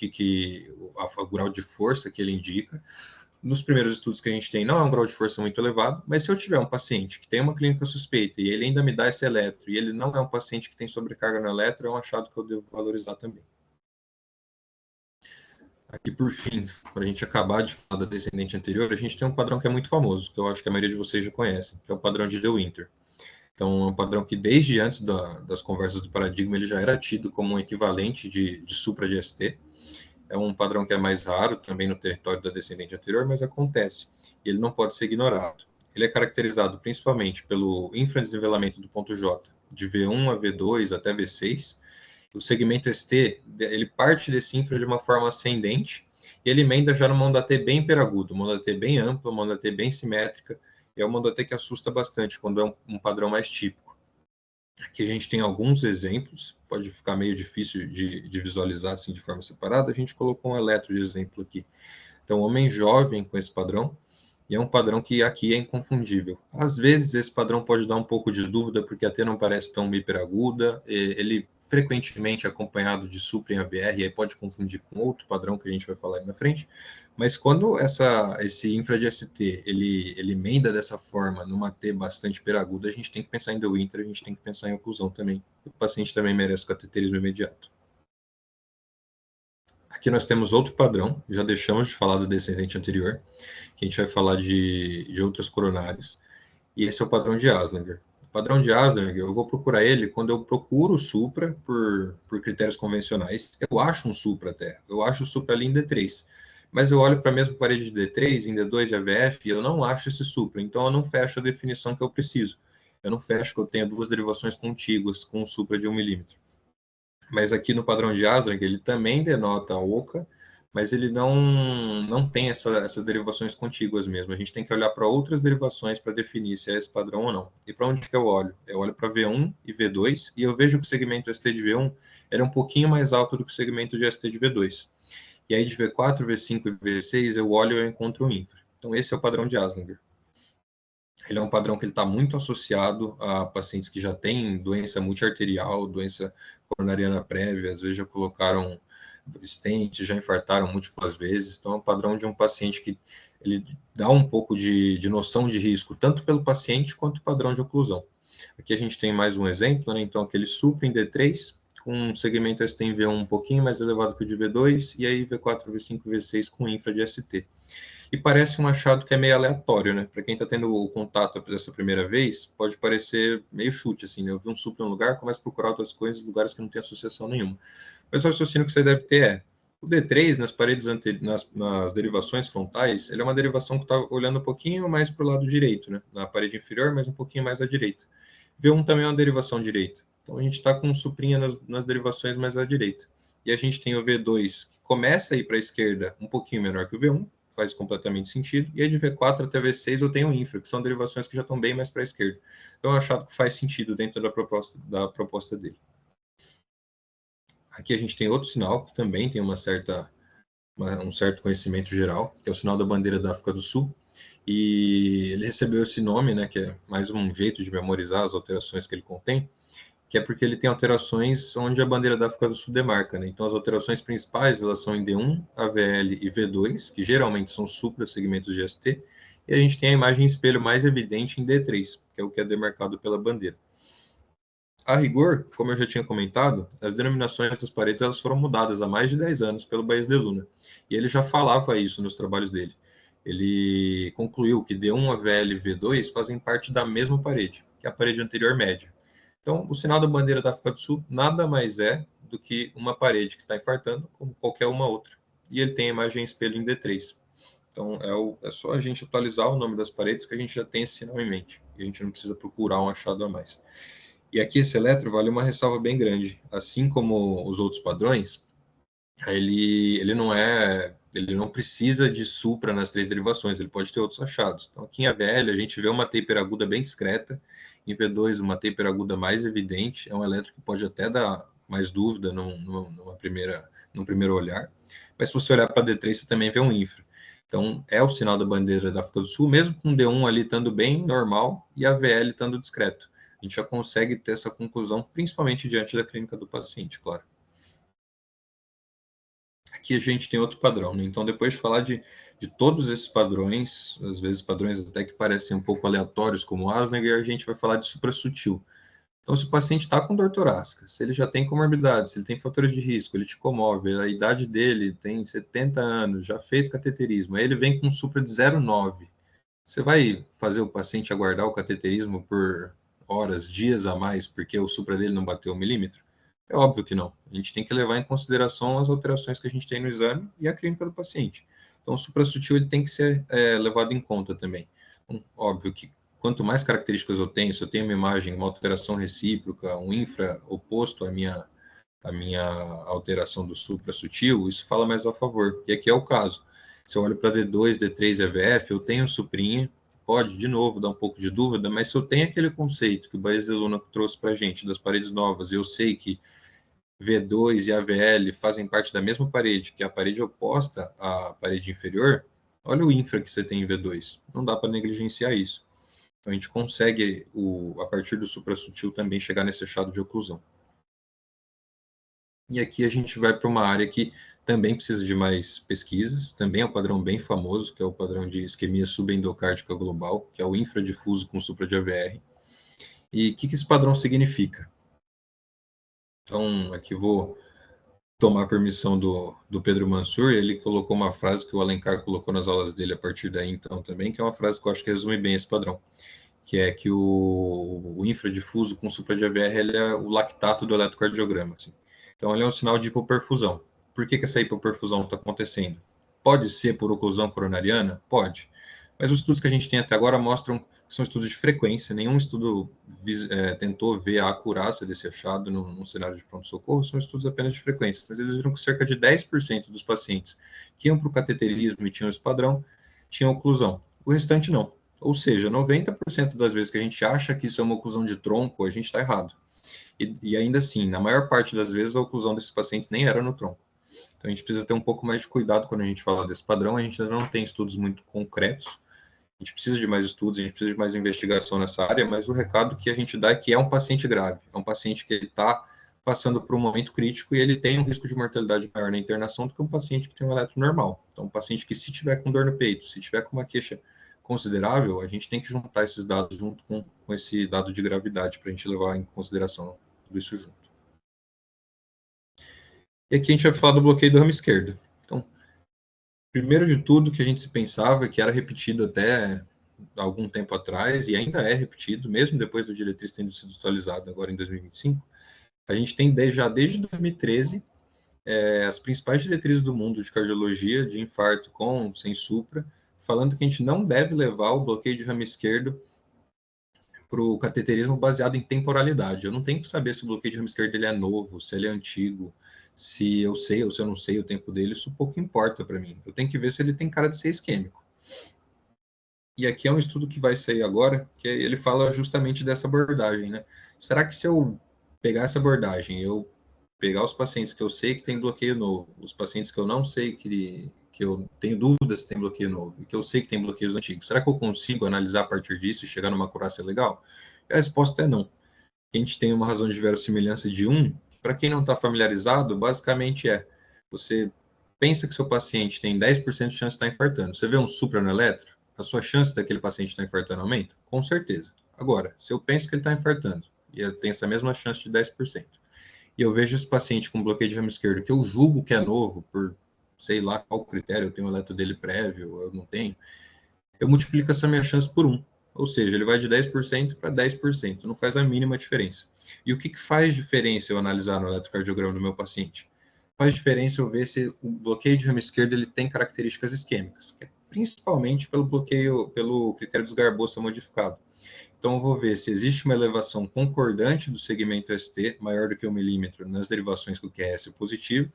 grau de força que ele indica. Nos primeiros estudos que a gente tem, não é um grau de força muito elevado, mas se eu tiver um paciente que tem uma clínica suspeita e ele ainda me dá esse eletro, e ele não é um paciente que tem sobrecarga no eletro, é um achado que eu devo valorizar também. Aqui, por fim, para a gente acabar de falar da descendente anterior, a gente tem um padrão que é muito famoso, que eu acho que a maioria de vocês já conhece, que é o padrão de De Winter. Então, é um padrão que desde antes das conversas do paradigma, ele já era tido como um equivalente de supra de ST. É um padrão que é mais raro também no território da descendente anterior, mas acontece. E ele não pode ser ignorado. Ele é caracterizado principalmente pelo infradesnivelamento do ponto J, de V1 a V2 até V6. O segmento ST, ele parte desse infra de uma forma ascendente e ele emenda já numa onda T bem hiperaguda, uma onda T bem ampla, uma onda T bem simétrica, e é uma onda T que assusta bastante quando é um padrão mais típico. Aqui a gente tem alguns exemplos, pode ficar meio difícil de visualizar assim de forma separada, a gente colocou um eletro de exemplo aqui. Então, homem jovem com esse padrão, e é um padrão que aqui é inconfundível. Às vezes esse padrão pode dar um pouco de dúvida, porque a T não parece tão hiperaguda, ele frequentemente é acompanhado de supra em AVR, e aí pode confundir com outro padrão que a gente vai falar aí na frente, mas quando esse infra de ST, ele emenda dessa forma, numa T bastante hiperaguda, a gente tem que pensar em The Winter, a gente tem que pensar em oclusão também. O paciente também merece cateterismo imediato. Aqui nós temos outro padrão, já deixamos de falar do descendente anterior, que a gente vai falar de outras coronárias, e esse é o padrão de Aslinger. O padrão de Aslinger, eu vou procurar ele quando eu procuro o supra por critérios convencionais. Eu acho um supra até, eu acho o supra ali em D3, mas eu olho para a mesma parede de D3, em D2 e AVF, e eu não acho esse supra, então eu não fecho a definição que eu preciso. Eu não fecho que eu tenha duas derivações contíguas com um supra de 1 milímetro. Mas aqui no padrão de Aslinger, ele também denota a oca, mas ele não tem essas derivações contíguas mesmo. A gente tem que olhar para outras derivações para definir se é esse padrão ou não. E para onde que eu olho? Eu olho para V1 e V2, e eu vejo que o segmento ST de V1 era um pouquinho mais alto do que o segmento de ST de V2. E aí de V4, V5 e V6 eu olho e eu encontro o infra. Então esse é o padrão de Aslinger. Ele é um padrão que está muito associado a pacientes que já têm doença multiarterial, doença coronariana prévia, às vezes já colocaram stent, já infartaram múltiplas vezes. Então, é um padrão de um paciente que ele dá um pouco de noção de risco, tanto pelo paciente quanto padrão de oclusão. Aqui a gente tem mais um exemplo, né? Então, aquele supra em D3, com um segmento ST em V1 um pouquinho mais elevado que o de V2, e aí V4, V5, V6 com infra de ST. E parece um achado que é meio aleatório, né? Para quem está tendo o contato dessa primeira vez, pode parecer meio chute, assim, né? Eu vi um supra em um lugar, começo a procurar outras coisas em lugares que não tem associação nenhuma. Mas o raciocínio que você deve ter é, o D3, nas paredes nas derivações frontais, ele é uma derivação que está olhando um pouquinho mais para o lado direito, né? Na parede inferior, mas um pouquinho mais à direita. V1 também é uma derivação direita. Então, a gente está com um suprinha nas derivações mais à direita. E a gente tem o V2, que começa a ir para a esquerda um pouquinho menor que o V1, faz completamente sentido. E aí de V4 até V6 eu tenho o infra, que são derivações que já estão bem mais para a esquerda. Então, eu achado que faz sentido dentro da proposta dele. Aqui a gente tem outro sinal, que também tem um certo conhecimento geral, que é o sinal da bandeira da África do Sul. E ele recebeu esse nome, né, que é mais um jeito de memorizar as alterações que ele contém, que é porque ele tem alterações onde a bandeira da África do Sul demarca, né? Então, as alterações principais, elas são em D1, AVL e V2, que geralmente são supra-segmentos de ST, e a gente tem a imagem espelho mais evidente em D3, que é o que é demarcado pela bandeira. A rigor, como eu já tinha comentado, as denominações das paredes elas foram mudadas há mais de 10 anos pelo Baez de Luna, e ele já falava isso nos trabalhos dele. Ele concluiu que D1, AVL e V2 fazem parte da mesma parede, que é a parede anterior média. Então, o sinal da bandeira da África do Sul nada mais é do que uma parede que está infartando, como qualquer uma outra. E ele tem a imagem espelho em D3. Então, é só a gente atualizar o nome das paredes que a gente já tem esse sinal em mente. E a gente não precisa procurar um achado a mais. E aqui esse eletro vale uma ressalva bem grande. Assim como os outros padrões, ele não precisa de supra nas três derivações, ele pode ter outros achados. Então, aqui em AVL, a gente vê uma taper aguda bem discreta, em V2, uma taper aguda mais evidente, é um eletro que pode até dar mais dúvida num primeiro olhar, mas se você olhar para D3, você também vê um infra. Então, é o sinal da bandeira da África do Sul, mesmo com D1 ali estando bem normal e AVL estando discreto. A gente já consegue ter essa conclusão, principalmente diante da clínica do paciente, claro. Aqui a gente tem outro padrão, né? Então, depois de falar de todos esses padrões, às vezes padrões até que parecem um pouco aleatórios, como o Aslinger, a gente vai falar de suprassutil. Então, se o paciente está com dor torácica, se ele já tem comorbidade, se ele tem fatores de risco, ele te comove, a idade dele tem 70 anos, já fez cateterismo, aí ele vem com um supra de 0,9. Você vai fazer o paciente aguardar o cateterismo por horas, dias a mais, porque o supra dele não bateu 1 milímetro? É óbvio que não. A gente tem que levar em consideração as alterações que a gente tem no exame e a clínica do paciente. Então, o suprassutil ele tem que ser levado em conta também. Então, óbvio que quanto mais características eu tenho, se eu tenho uma imagem, uma alteração recíproca, um infra oposto à minha alteração do suprassutil, isso fala mais a favor. E aqui é o caso. Se eu olho para D2, D3 e AVF, eu tenho suprinha, pode, de novo, dar um pouco de dúvida, mas se eu tenho aquele conceito que o Baez de Luna trouxe para a gente, das paredes novas, e eu sei que V2 e AVL fazem parte da mesma parede, que é a parede oposta à parede inferior, Olha o infra que você tem em V2. Não dá para negligenciar isso. Então, a gente consegue, a partir do suprassutil, também chegar nesse achado de oclusão. E aqui a gente vai para uma área que também precisa de mais pesquisas, também é um padrão bem famoso, que é o padrão de isquemia subendocárdica global, que é o infradifuso com supra de AVR. E o que esse padrão significa? Então, aqui vou tomar permissão do Pedro Mansur, ele colocou uma frase que o Alencar colocou nas aulas dele a partir daí, então, também, que é uma frase que eu acho que resume bem esse padrão, que é que o infradifuso com supra de AVR ele é o lactato do eletrocardiograma. Assim. Então, ele é um sinal de hipoperfusão. Por que essa hipoperfusão está acontecendo? Pode ser por oclusão coronariana? Pode. Mas os estudos que a gente tem até agora mostram que são estudos de frequência. Nenhum estudo tentou ver a acurácia desse achado num cenário de pronto-socorro. São estudos apenas de frequência. Mas eles viram que cerca de 10% dos pacientes que iam para o cateterismo e tinham esse padrão, tinham oclusão. O restante não. Ou seja, 90% das vezes que a gente acha que isso é uma oclusão de tronco, a gente está errado. E ainda assim, na maior parte das vezes, a oclusão desses pacientes nem era no tronco. Então, a gente precisa ter um pouco mais de cuidado quando a gente fala desse padrão. A gente ainda não tem estudos muito concretos. A gente precisa de mais estudos, a gente precisa de mais investigação nessa área, mas o recado que a gente dá é que é um paciente grave. É um paciente que está passando por um momento crítico e ele tem um risco de mortalidade maior na internação do que um paciente que tem um eletro normal. Então, um paciente que, se tiver com dor no peito, se tiver com uma queixa considerável, a gente tem que juntar esses dados junto com esse dado de gravidade para a gente levar em consideração tudo isso junto. E aqui a gente vai falar do bloqueio do ramo esquerdo. Então, primeiro de tudo, que a gente se pensava que era repetido até algum tempo atrás, e ainda é repetido, mesmo depois da diretriz tendo sido atualizada agora em 2025, a gente tem já desde 2013 as principais diretrizes do mundo de cardiologia, de infarto com, sem supra, falando que a gente não deve levar o bloqueio de ramo esquerdo para o cateterismo baseado em temporalidade. Eu não tenho que saber se o bloqueio de ramo esquerdo ele é novo, se ele é antigo, se eu sei ou se eu não sei o tempo dele, isso pouco importa para mim. Eu tenho que ver se ele tem cara de ser isquêmico. E aqui é um estudo que vai sair agora, que ele fala justamente dessa abordagem, né? Será que se eu pegar essa abordagem, eu pegar os pacientes que eu sei que tem bloqueio novo, os pacientes que eu não sei que eu tenho dúvidas se tem bloqueio novo, e que eu sei que tem bloqueios antigos, será que eu consigo analisar a partir disso e chegar numa acurácia legal? E a resposta é não. A gente tem uma razão de verossimilhança de 1, para quem não está familiarizado, basicamente você pensa que seu paciente tem 10% de chance de estar infartando. Você vê um supra no eletro, a sua chance daquele paciente estar infartando aumenta? Com certeza. Agora, se eu penso que ele está infartando, e eu tenho essa mesma chance de 10%, e eu vejo esse paciente com bloqueio de ramo esquerdo, que eu julgo que é novo, por sei lá qual critério, eu tenho o eletro dele prévio, eu não tenho, eu multiplico essa minha chance por 1. Ou seja, ele vai de 10% para 10%, não faz a mínima diferença. E o que faz diferença eu analisar no eletrocardiograma do meu paciente? Faz diferença eu ver se o bloqueio de ramo esquerdo ele tem características isquêmicas, principalmente pelo bloqueio, pelo critério de Garbosa modificado. Então, eu vou ver se existe uma elevação concordante do segmento ST maior do que 1 milímetro nas derivações com QRS positivo,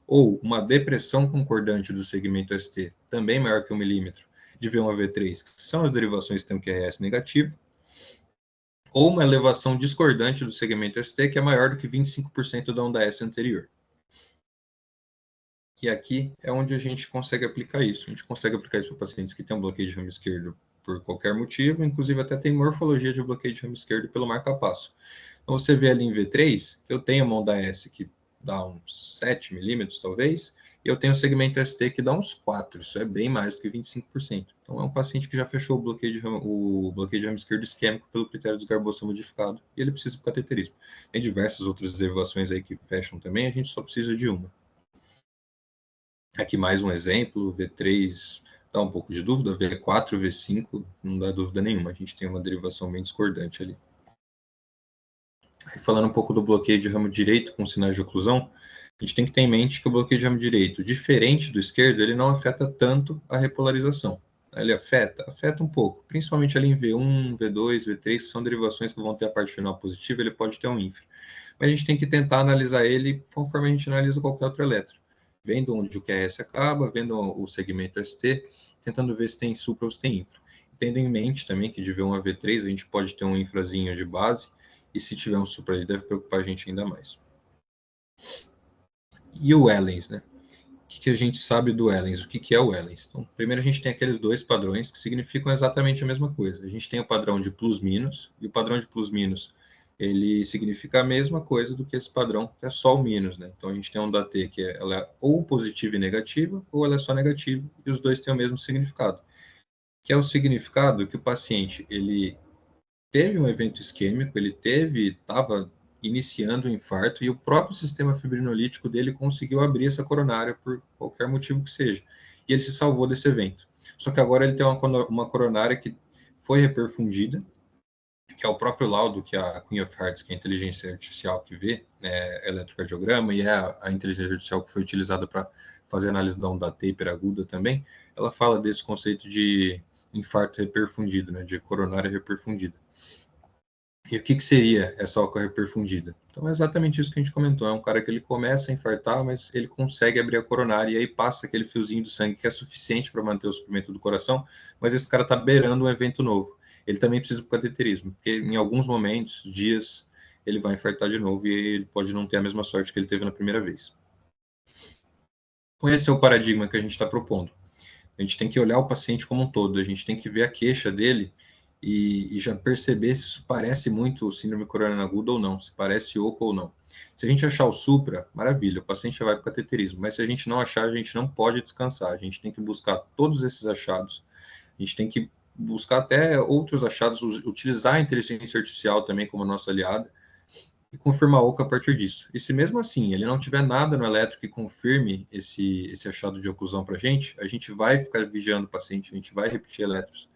ou uma depressão concordante do segmento ST, também maior que 1 milímetro, de V1A-V3, que são as derivações que têm um QRS negativo, ou uma elevação discordante do segmento ST, que é maior do que 25% da onda S anterior. E aqui é onde a gente consegue aplicar isso. A gente consegue aplicar isso para pacientes que têm um bloqueio de ramo esquerdo por qualquer motivo, inclusive até tem morfologia de bloqueio de ramo esquerdo pelo marca-passo. Então, você vê ali em V3, eu tenho uma onda S que dá uns 7 milímetros, talvez, e eu tenho um segmento ST que dá uns 4, isso é bem mais do que 25%. Então, é um paciente que já fechou o bloqueio de ramo esquerdo isquêmico pelo critério de Garbosa modificado, e ele precisa de cateterismo. Tem diversas outras derivações aí que fecham também, a gente só precisa de uma. Aqui mais um exemplo, V3 dá um pouco de dúvida, V4, V5 não dá dúvida nenhuma, a gente tem uma derivação bem discordante ali. Aí, falando um pouco do bloqueio de ramo direito com sinais de oclusão, a gente tem que ter em mente que o bloqueio de ramo direito, diferente do esquerdo, ele não afeta tanto a repolarização. Ele afeta um pouco, principalmente ali em V1, V2, V3, que são derivações que vão ter a parte final positiva, ele pode ter um infra. Mas a gente tem que tentar analisar ele conforme a gente analisa qualquer outro eletro. Vendo onde o QRS acaba, vendo o segmento ST, tentando ver se tem supra ou se tem infra. Tendo em mente também que de V1 a V3 a gente pode ter um infrazinho de base, e se tiver um supra, ele deve preocupar a gente ainda mais. E o Wellens, né? O que a gente sabe do Wellens? O que é o Wellens? Então, primeiro a gente tem aqueles dois padrões que significam exatamente a mesma coisa. A gente tem o padrão de plus-minus, e o padrão de plus-minus, ele significa a mesma coisa do que esse padrão, que é só o mínus, né? Então, a gente tem um da T que ela é ou positiva e negativa, ou ela é só negativa, e os dois têm o mesmo significado. Que é o significado que o paciente, ele teve um evento isquêmico, ele estava iniciando o infarto e o próprio sistema fibrinolítico dele conseguiu abrir essa coronária por qualquer motivo que seja. E ele se salvou desse evento. Só que agora ele tem uma coronária que foi reperfundida, que é o próprio laudo que a Queen of Hearts, que é a inteligência artificial que vê eletrocardiograma, e é a inteligência artificial que foi utilizada para fazer análise da onda taper aguda também, ela fala desse conceito de infarto reperfundido, né, de coronária reperfundida. E o que seria essa oca reperfundida? Então é exatamente isso que a gente comentou, é um cara que ele começa a infartar, mas ele consegue abrir a coronária e aí passa aquele fiozinho de sangue que é suficiente para manter o suprimento do coração, mas esse cara está beirando um evento novo. Ele também precisa do cateterismo, porque em alguns momentos, dias, ele vai infartar de novo e ele pode não ter a mesma sorte que ele teve na primeira vez. Então esse é o paradigma que a gente está propondo. A gente tem que olhar o paciente como um todo, a gente tem que ver a queixa dele e já perceber se isso parece muito síndrome coronariana aguda ou não, se parece oco ou não. Se a gente achar o supra, maravilha, o paciente já vai para o cateterismo, mas se a gente não achar, a gente não pode descansar, a gente tem que buscar todos esses achados, a gente tem que buscar até outros achados, utilizar a inteligência artificial também como nossa aliada, e confirmar a oca a partir disso. E se mesmo assim ele não tiver nada no eletro que confirme esse achado de oclusão para a gente vai ficar vigiando o paciente, a gente vai repetir eletros.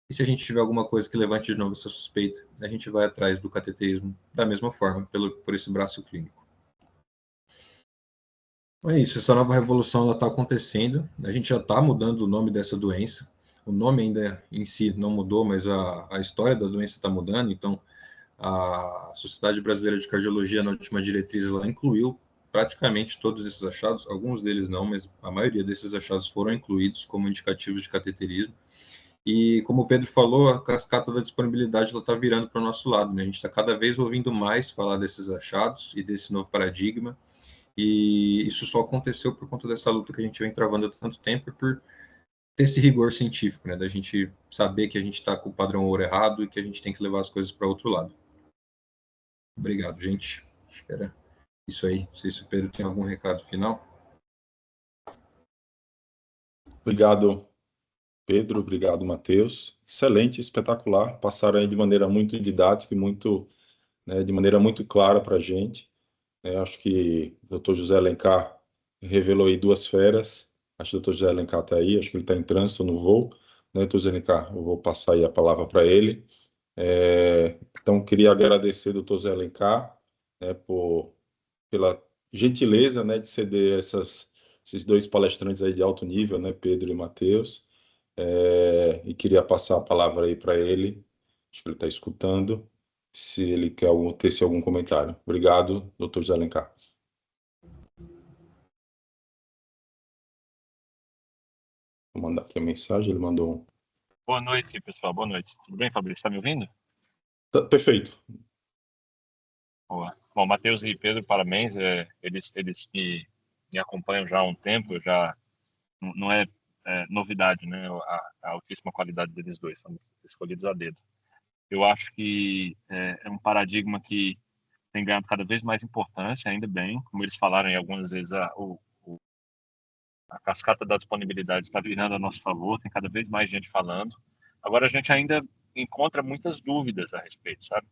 E se a gente tiver alguma coisa que levante de novo essa suspeita, a gente vai atrás do cateterismo da mesma forma, por esse braço clínico. Então é isso, essa nova revolução está acontecendo, a gente já está mudando o nome dessa doença, o nome ainda em si não mudou, mas a história da doença está mudando, então a Sociedade Brasileira de Cardiologia, na última diretriz, ela incluiu praticamente todos esses achados, alguns deles não, mas a maioria desses achados foram incluídos como indicativos de cateterismo. E como o Pedro falou, a cascata da disponibilidade está virando para o nosso lado, né? A gente está cada vez ouvindo mais falar desses achados e desse novo paradigma, e isso só aconteceu por conta dessa luta que a gente vem travando há tanto tempo e por ter esse rigor científico, né? Da gente saber que a gente está com o padrão ouro errado e que a gente tem que levar as coisas para outro lado. Obrigado, gente. Acho que era isso aí. Não sei se o Pedro tem algum recado final. Obrigado, Pedro. Obrigado, Matheus. Excelente, espetacular. Passaram aí de maneira muito didática e muito, de maneira muito clara para a gente. Acho que o Dr. José Alencar revelou aí duas feras. Acho que o Dr. José Alencar está aí, acho que ele está em trânsito no voo. Dr. José Alencar, eu vou passar aí a palavra para ele. Então, queria agradecer ao Dr. José Alencar, pela gentileza, de ceder esses dois palestrantes aí de alto nível, Pedro e Matheus. E queria passar a palavra aí para ele, acho que ele está escutando, se ele quer tecer algum comentário. Obrigado, Dr. José Alencar. Vou mandar aqui a mensagem, ele mandou um. Boa noite, pessoal. Boa noite. Tudo bem, Fabrício? Está me ouvindo? Perfeito. Boa. Bom, Matheus e Pedro, parabéns. Eles me acompanham já há um tempo, não é novidade, né? A altíssima qualidade deles dois, são escolhidos a dedo. Eu acho que é um paradigma que tem ganhado cada vez mais importância, ainda bem. Como eles falaram aí algumas vezes, a cascata da disponibilidade está virando a nosso favor, tem cada vez mais gente falando. Agora, a gente ainda encontra muitas dúvidas a respeito, sabe?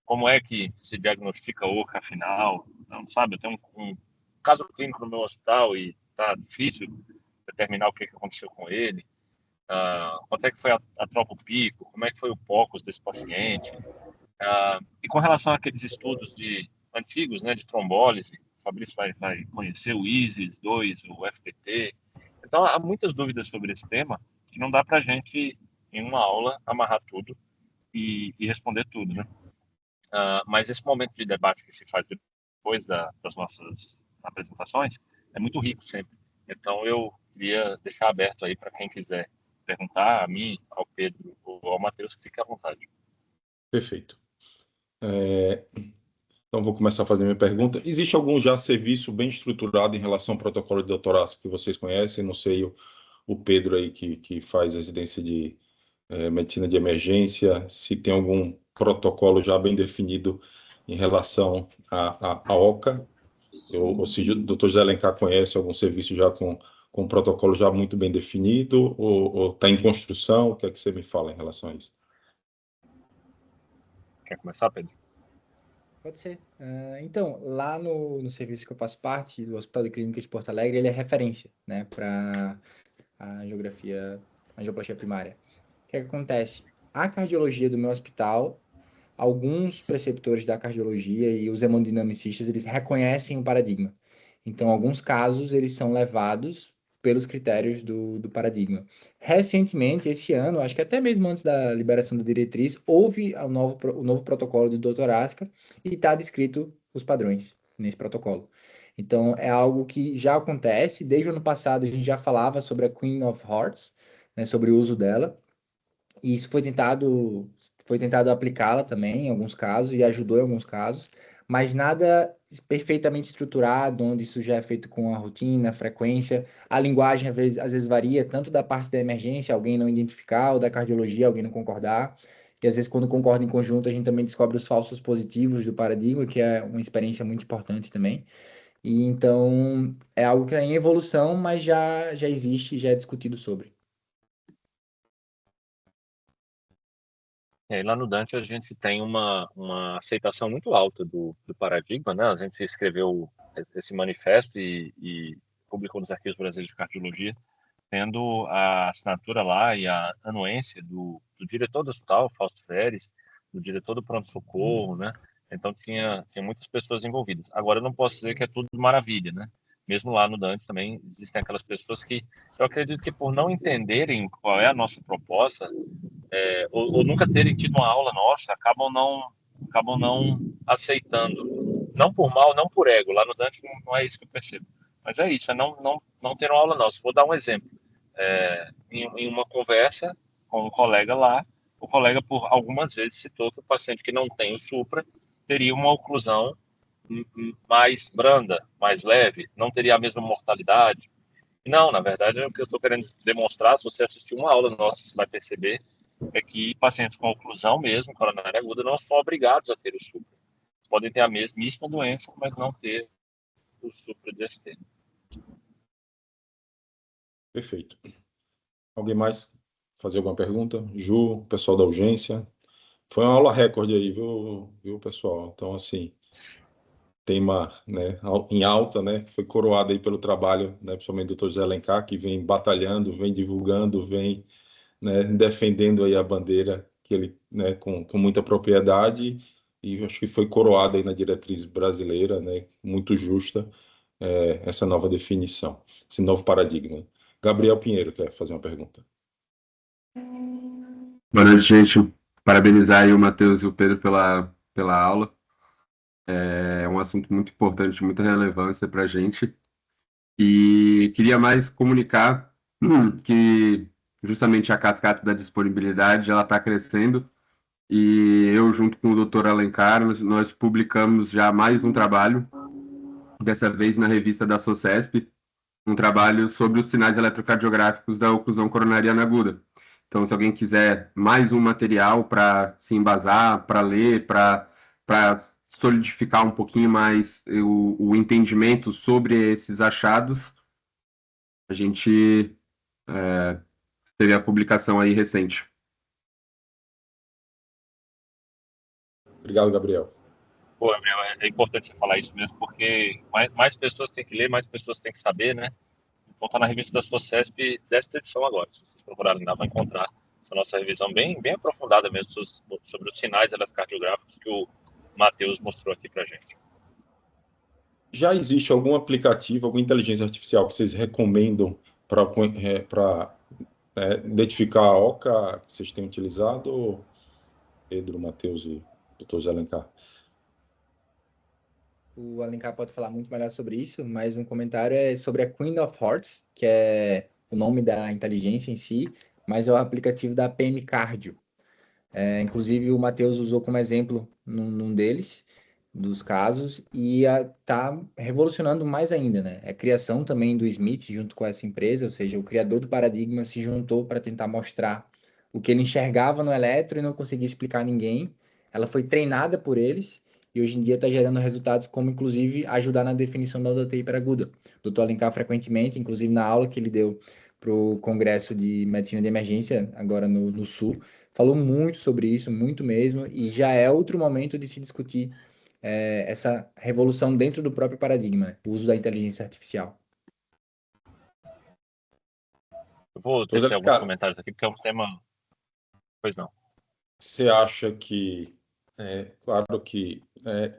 Como é que se diagnostica oca afinal? Não, sabe? Eu tenho um caso clínico no meu hospital e tá difícil determinar o que aconteceu com ele. Quanto é que foi a troca o pico? Como é que foi o POCUS desse paciente? E com relação àqueles estudos antigos, né, de trombólise, o Fabrício vai conhecer o ISIS-2, o FPT. Então, há muitas dúvidas sobre esse tema que não dá para a gente, em uma aula, amarrar tudo e responder tudo, né? Mas esse momento de debate que se faz depois das nossas apresentações é muito rico sempre. Então, eu queria deixar aberto aí para quem quiser perguntar a mim, ao Pedro ou ao Matheus, que fique à vontade. Perfeito. Então, vou começar a fazer minha pergunta. Existe algum já serviço bem estruturado em relação ao protocolo de doutorácio que vocês conhecem? Não sei, o Pedro aí que faz residência de medicina de emergência, se tem algum protocolo já bem definido em relação à OCA, ou se o doutor José Alencar conhece algum serviço já com um protocolo já muito bem definido, ou está em construção? O que é que você me fala em relação a isso? Quer começar, Pedro? Pode ser. Então, lá no serviço que eu faço parte, do Hospital de Clínicas de Porto Alegre, ele é referência, né, para a angioplastia primária. O que acontece? A cardiologia do meu hospital, alguns preceptores da cardiologia e os hemodinamicistas, eles reconhecem o paradigma. Então, alguns casos, eles são levados pelos critérios do paradigma. Recentemente, esse ano, acho que até mesmo antes da liberação da diretriz, houve o novo protocolo do Dr. Asca e está descrito os padrões nesse protocolo. Então, é algo que já acontece. Desde o ano passado, a gente já falava sobre a Queen of Hearts, né, sobre o uso dela. E isso foi tentado aplicá-la também em alguns casos e ajudou em alguns casos, mas nada perfeitamente estruturado, onde isso já é feito com a rotina, a frequência. A linguagem às vezes varia, tanto da parte da emergência, alguém não identificar, ou da cardiologia, alguém não concordar. E às vezes, quando concorda em conjunto, a gente também descobre os falsos positivos do paradigma, que é uma experiência muito importante também. E então, é algo que é em evolução, mas já existe, já é discutido sobre. E aí, lá no Dante a gente tem uma aceitação muito alta do paradigma, né? A gente escreveu esse manifesto e publicou nos Arquivos Brasileiros de Cardiologia, tendo a assinatura lá e a anuência do diretor do hospital, Fausto Feres, do diretor do pronto-socorro, né? Então tinha muitas pessoas envolvidas. Agora eu não posso dizer que é tudo maravilha, né? Mesmo lá no Dante também existem aquelas pessoas que eu acredito que por não entenderem qual é a nossa proposta, ou nunca terem tido uma aula nossa, acabam não aceitando. Não por mal, não por ego. Lá no Dante não é isso que eu percebo. Mas é isso, é não ter uma aula nossa. Vou dar um exemplo. Em uma conversa com um colega lá, o colega por algumas vezes citou que o paciente que não tem o supra teria uma oclusão mais branda, mais leve, não teria a mesma mortalidade. Não, na verdade, o que eu estou querendo demonstrar, se você assistir uma aula nossa, você vai perceber, é que pacientes com oclusão mesmo, coronária aguda, não são obrigados a ter o supra. Podem ter a mesmíssima doença, mas não ter o supra de ST. Perfeito. Alguém mais fazer alguma pergunta? Ju, pessoal da urgência. Foi uma aula recorde aí, viu, pessoal? Então, assim, tema, né, em alta, né, foi coroado aí pelo trabalho, né, principalmente do Dr. José Alencar, que vem batalhando, vem divulgando, vem, né, defendendo aí a bandeira que ele, né, com muita propriedade, e acho que foi coroado aí na diretriz brasileira, né, muito justa, essa nova definição, esse novo paradigma. Gabriel Pinheiro quer fazer uma pergunta. Boa noite, gente. Parabenizar aí o Matheus e o Pedro pela aula. É um assunto muito importante, muita relevância para a gente. E queria mais comunicar que justamente a cascata da disponibilidade ela está crescendo. E eu, junto com o Dr. Alencar, nós publicamos já mais um trabalho, dessa vez na revista da SOCESP, um trabalho sobre os sinais eletrocardiográficos da oclusão coronariana aguda. Então, se alguém quiser mais um material para se embasar, para ler, para solidificar um pouquinho mais o entendimento sobre esses achados, a gente teve a publicação aí recente. Obrigado, Gabriel. Pô, Gabriel, é importante você falar isso mesmo, porque mais pessoas têm que ler, mais pessoas têm que saber, né? Então tá na revista da SOCESP desta edição agora. Se vocês procurarem lá, vão encontrar essa nossa revisão bem aprofundada mesmo sobre os sinais eletrocardiográficos que o Matheus mostrou aqui pra gente. Já existe algum aplicativo, alguma inteligência artificial que vocês recomendam para identificar a OCA que vocês têm utilizado, Pedro, Matheus e Dr. Zé Alencar? O Alencar pode falar muito melhor sobre isso, mas um comentário é sobre a Queen of Hearts, que é o nome da inteligência em si, mas é o aplicativo da PM Cardio. Inclusive, o Matheus usou como exemplo num deles, dos casos e está revolucionando mais ainda, né? É a criação também do Smith junto com essa empresa, ou seja, o criador do paradigma se juntou para tentar mostrar o que ele enxergava no eletro e não conseguia explicar a ninguém. Ela foi treinada por eles e hoje em dia está gerando resultados como, inclusive, ajudar na definição da onda hiperaguda. O Dr. Alencar, frequentemente, inclusive na aula que ele deu para o Congresso de Medicina de Emergência, agora no Sul, falou muito sobre isso, muito mesmo, e já é outro momento de se discutir essa revolução dentro do próprio paradigma, né? O uso da inteligência artificial. Eu vou tecer alguns comentários aqui, porque é um tema... Pois não. Você acha que, claro que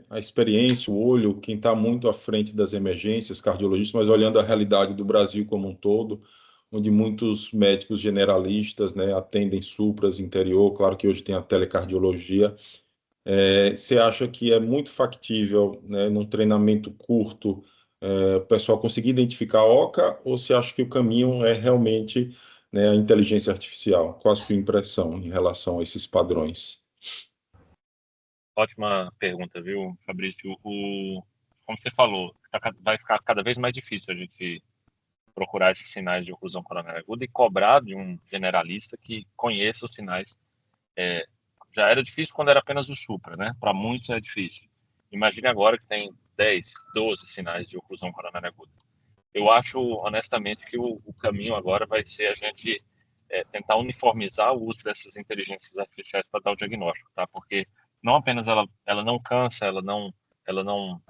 a experiência, o olho, quem está muito à frente das emergências, cardiologistas, mas olhando a realidade do Brasil como um todo, onde muitos médicos generalistas, né, atendem supras, interior, claro que hoje tem a telecardiologia, você acha que é muito factível, né, num treinamento curto, o pessoal conseguir identificar a OCA, ou você acha que o caminho é realmente, né, a inteligência artificial? Qual a sua impressão em relação a esses padrões? Ótima pergunta, viu, Fabrício? Como você falou, vai ficar cada vez mais difícil a gente procurar esses sinais de oclusão coronária aguda e cobrar de um generalista que conheça os sinais. Já era difícil quando era apenas o supra, né? Para muitos é difícil. Imagine agora que tem 10, 12 sinais de oclusão coronária aguda. Eu acho, honestamente, que o caminho agora vai ser a gente tentar uniformizar o uso dessas inteligências artificiais para dar o diagnóstico, tá? Porque não apenas ela não cansa, ela não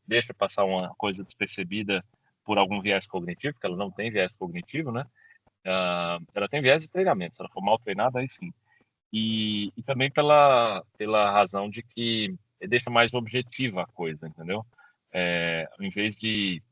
deixa passar uma coisa despercebida por algum viés cognitivo, porque ela não tem viés cognitivo, né? Ela tem viés de treinamento, se ela for mal treinada, aí sim. E também pela razão de que deixa mais objetiva a coisa, entendeu? Em vez de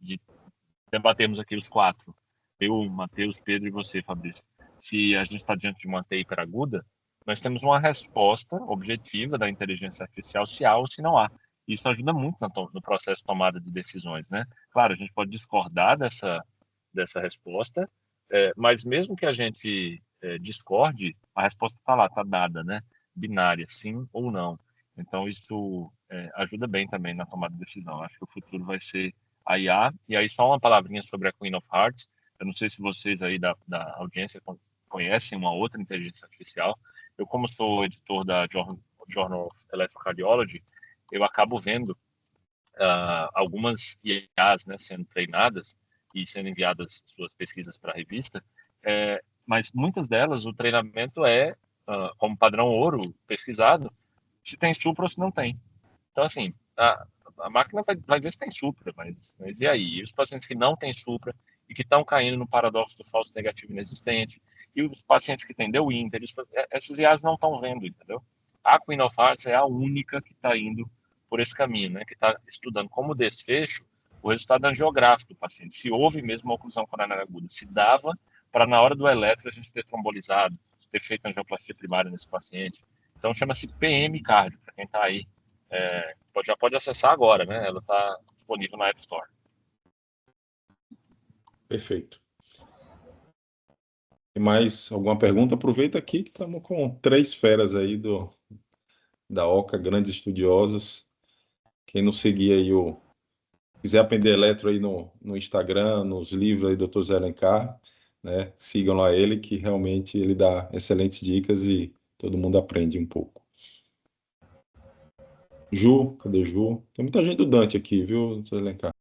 debatermos aqui os quatro, eu, Matheus, Pedro e você, Fabrício, se a gente está diante de uma TI hiperaguda, nós temos uma resposta objetiva da inteligência artificial se há ou se não há. Isso ajuda muito no processo de tomada de decisões, né? Claro, a gente pode discordar dessa resposta, mas mesmo que a gente discorde, a resposta está lá, está dada, né? Binária, sim ou não. Então, isso ajuda bem também na tomada de decisão. Acho que o futuro vai ser a IA. E aí, só uma palavrinha sobre a Queen of Hearts. Eu não sei se vocês aí da audiência conhecem uma outra inteligência artificial. Eu, como sou editor da Journal of Electrocardiology, eu acabo vendo algumas IAs, né, sendo treinadas e sendo enviadas suas pesquisas para a revista, mas muitas delas o treinamento como padrão ouro pesquisado, se tem supra ou se não tem. Então, assim, a máquina vai ver se tem supra, mas e aí? E os pacientes que não têm supra e que estão caindo no paradoxo do falso negativo inexistente, e os pacientes que têm Deu Inter, essas IAs não estão vendo, entendeu? A Queen of Hearts é a única que está indo por esse caminho, né? Que está estudando como desfecho o resultado angiográfico do paciente, se houve mesmo uma oclusão coronária aguda, se dava para na hora do eletro a gente ter trombolizado, ter feito angioplastia primária nesse paciente. Então chama-se PM cardio, para quem está aí. Já pode acessar agora, né? Ela está disponível na App Store. Perfeito. Tem mais alguma pergunta? Aproveita aqui que estamos com 3 feras aí da OCA, grandes estudiosos. Quem não seguir aí quiser aprender eletro aí no Instagram, nos livros aí do Dr. Zé Alencar, né? Sigam lá ele, que realmente ele dá excelentes dicas e todo mundo aprende um pouco. Ju, cadê Ju? Tem muita gente do Dante aqui, viu, Dr. Alencar?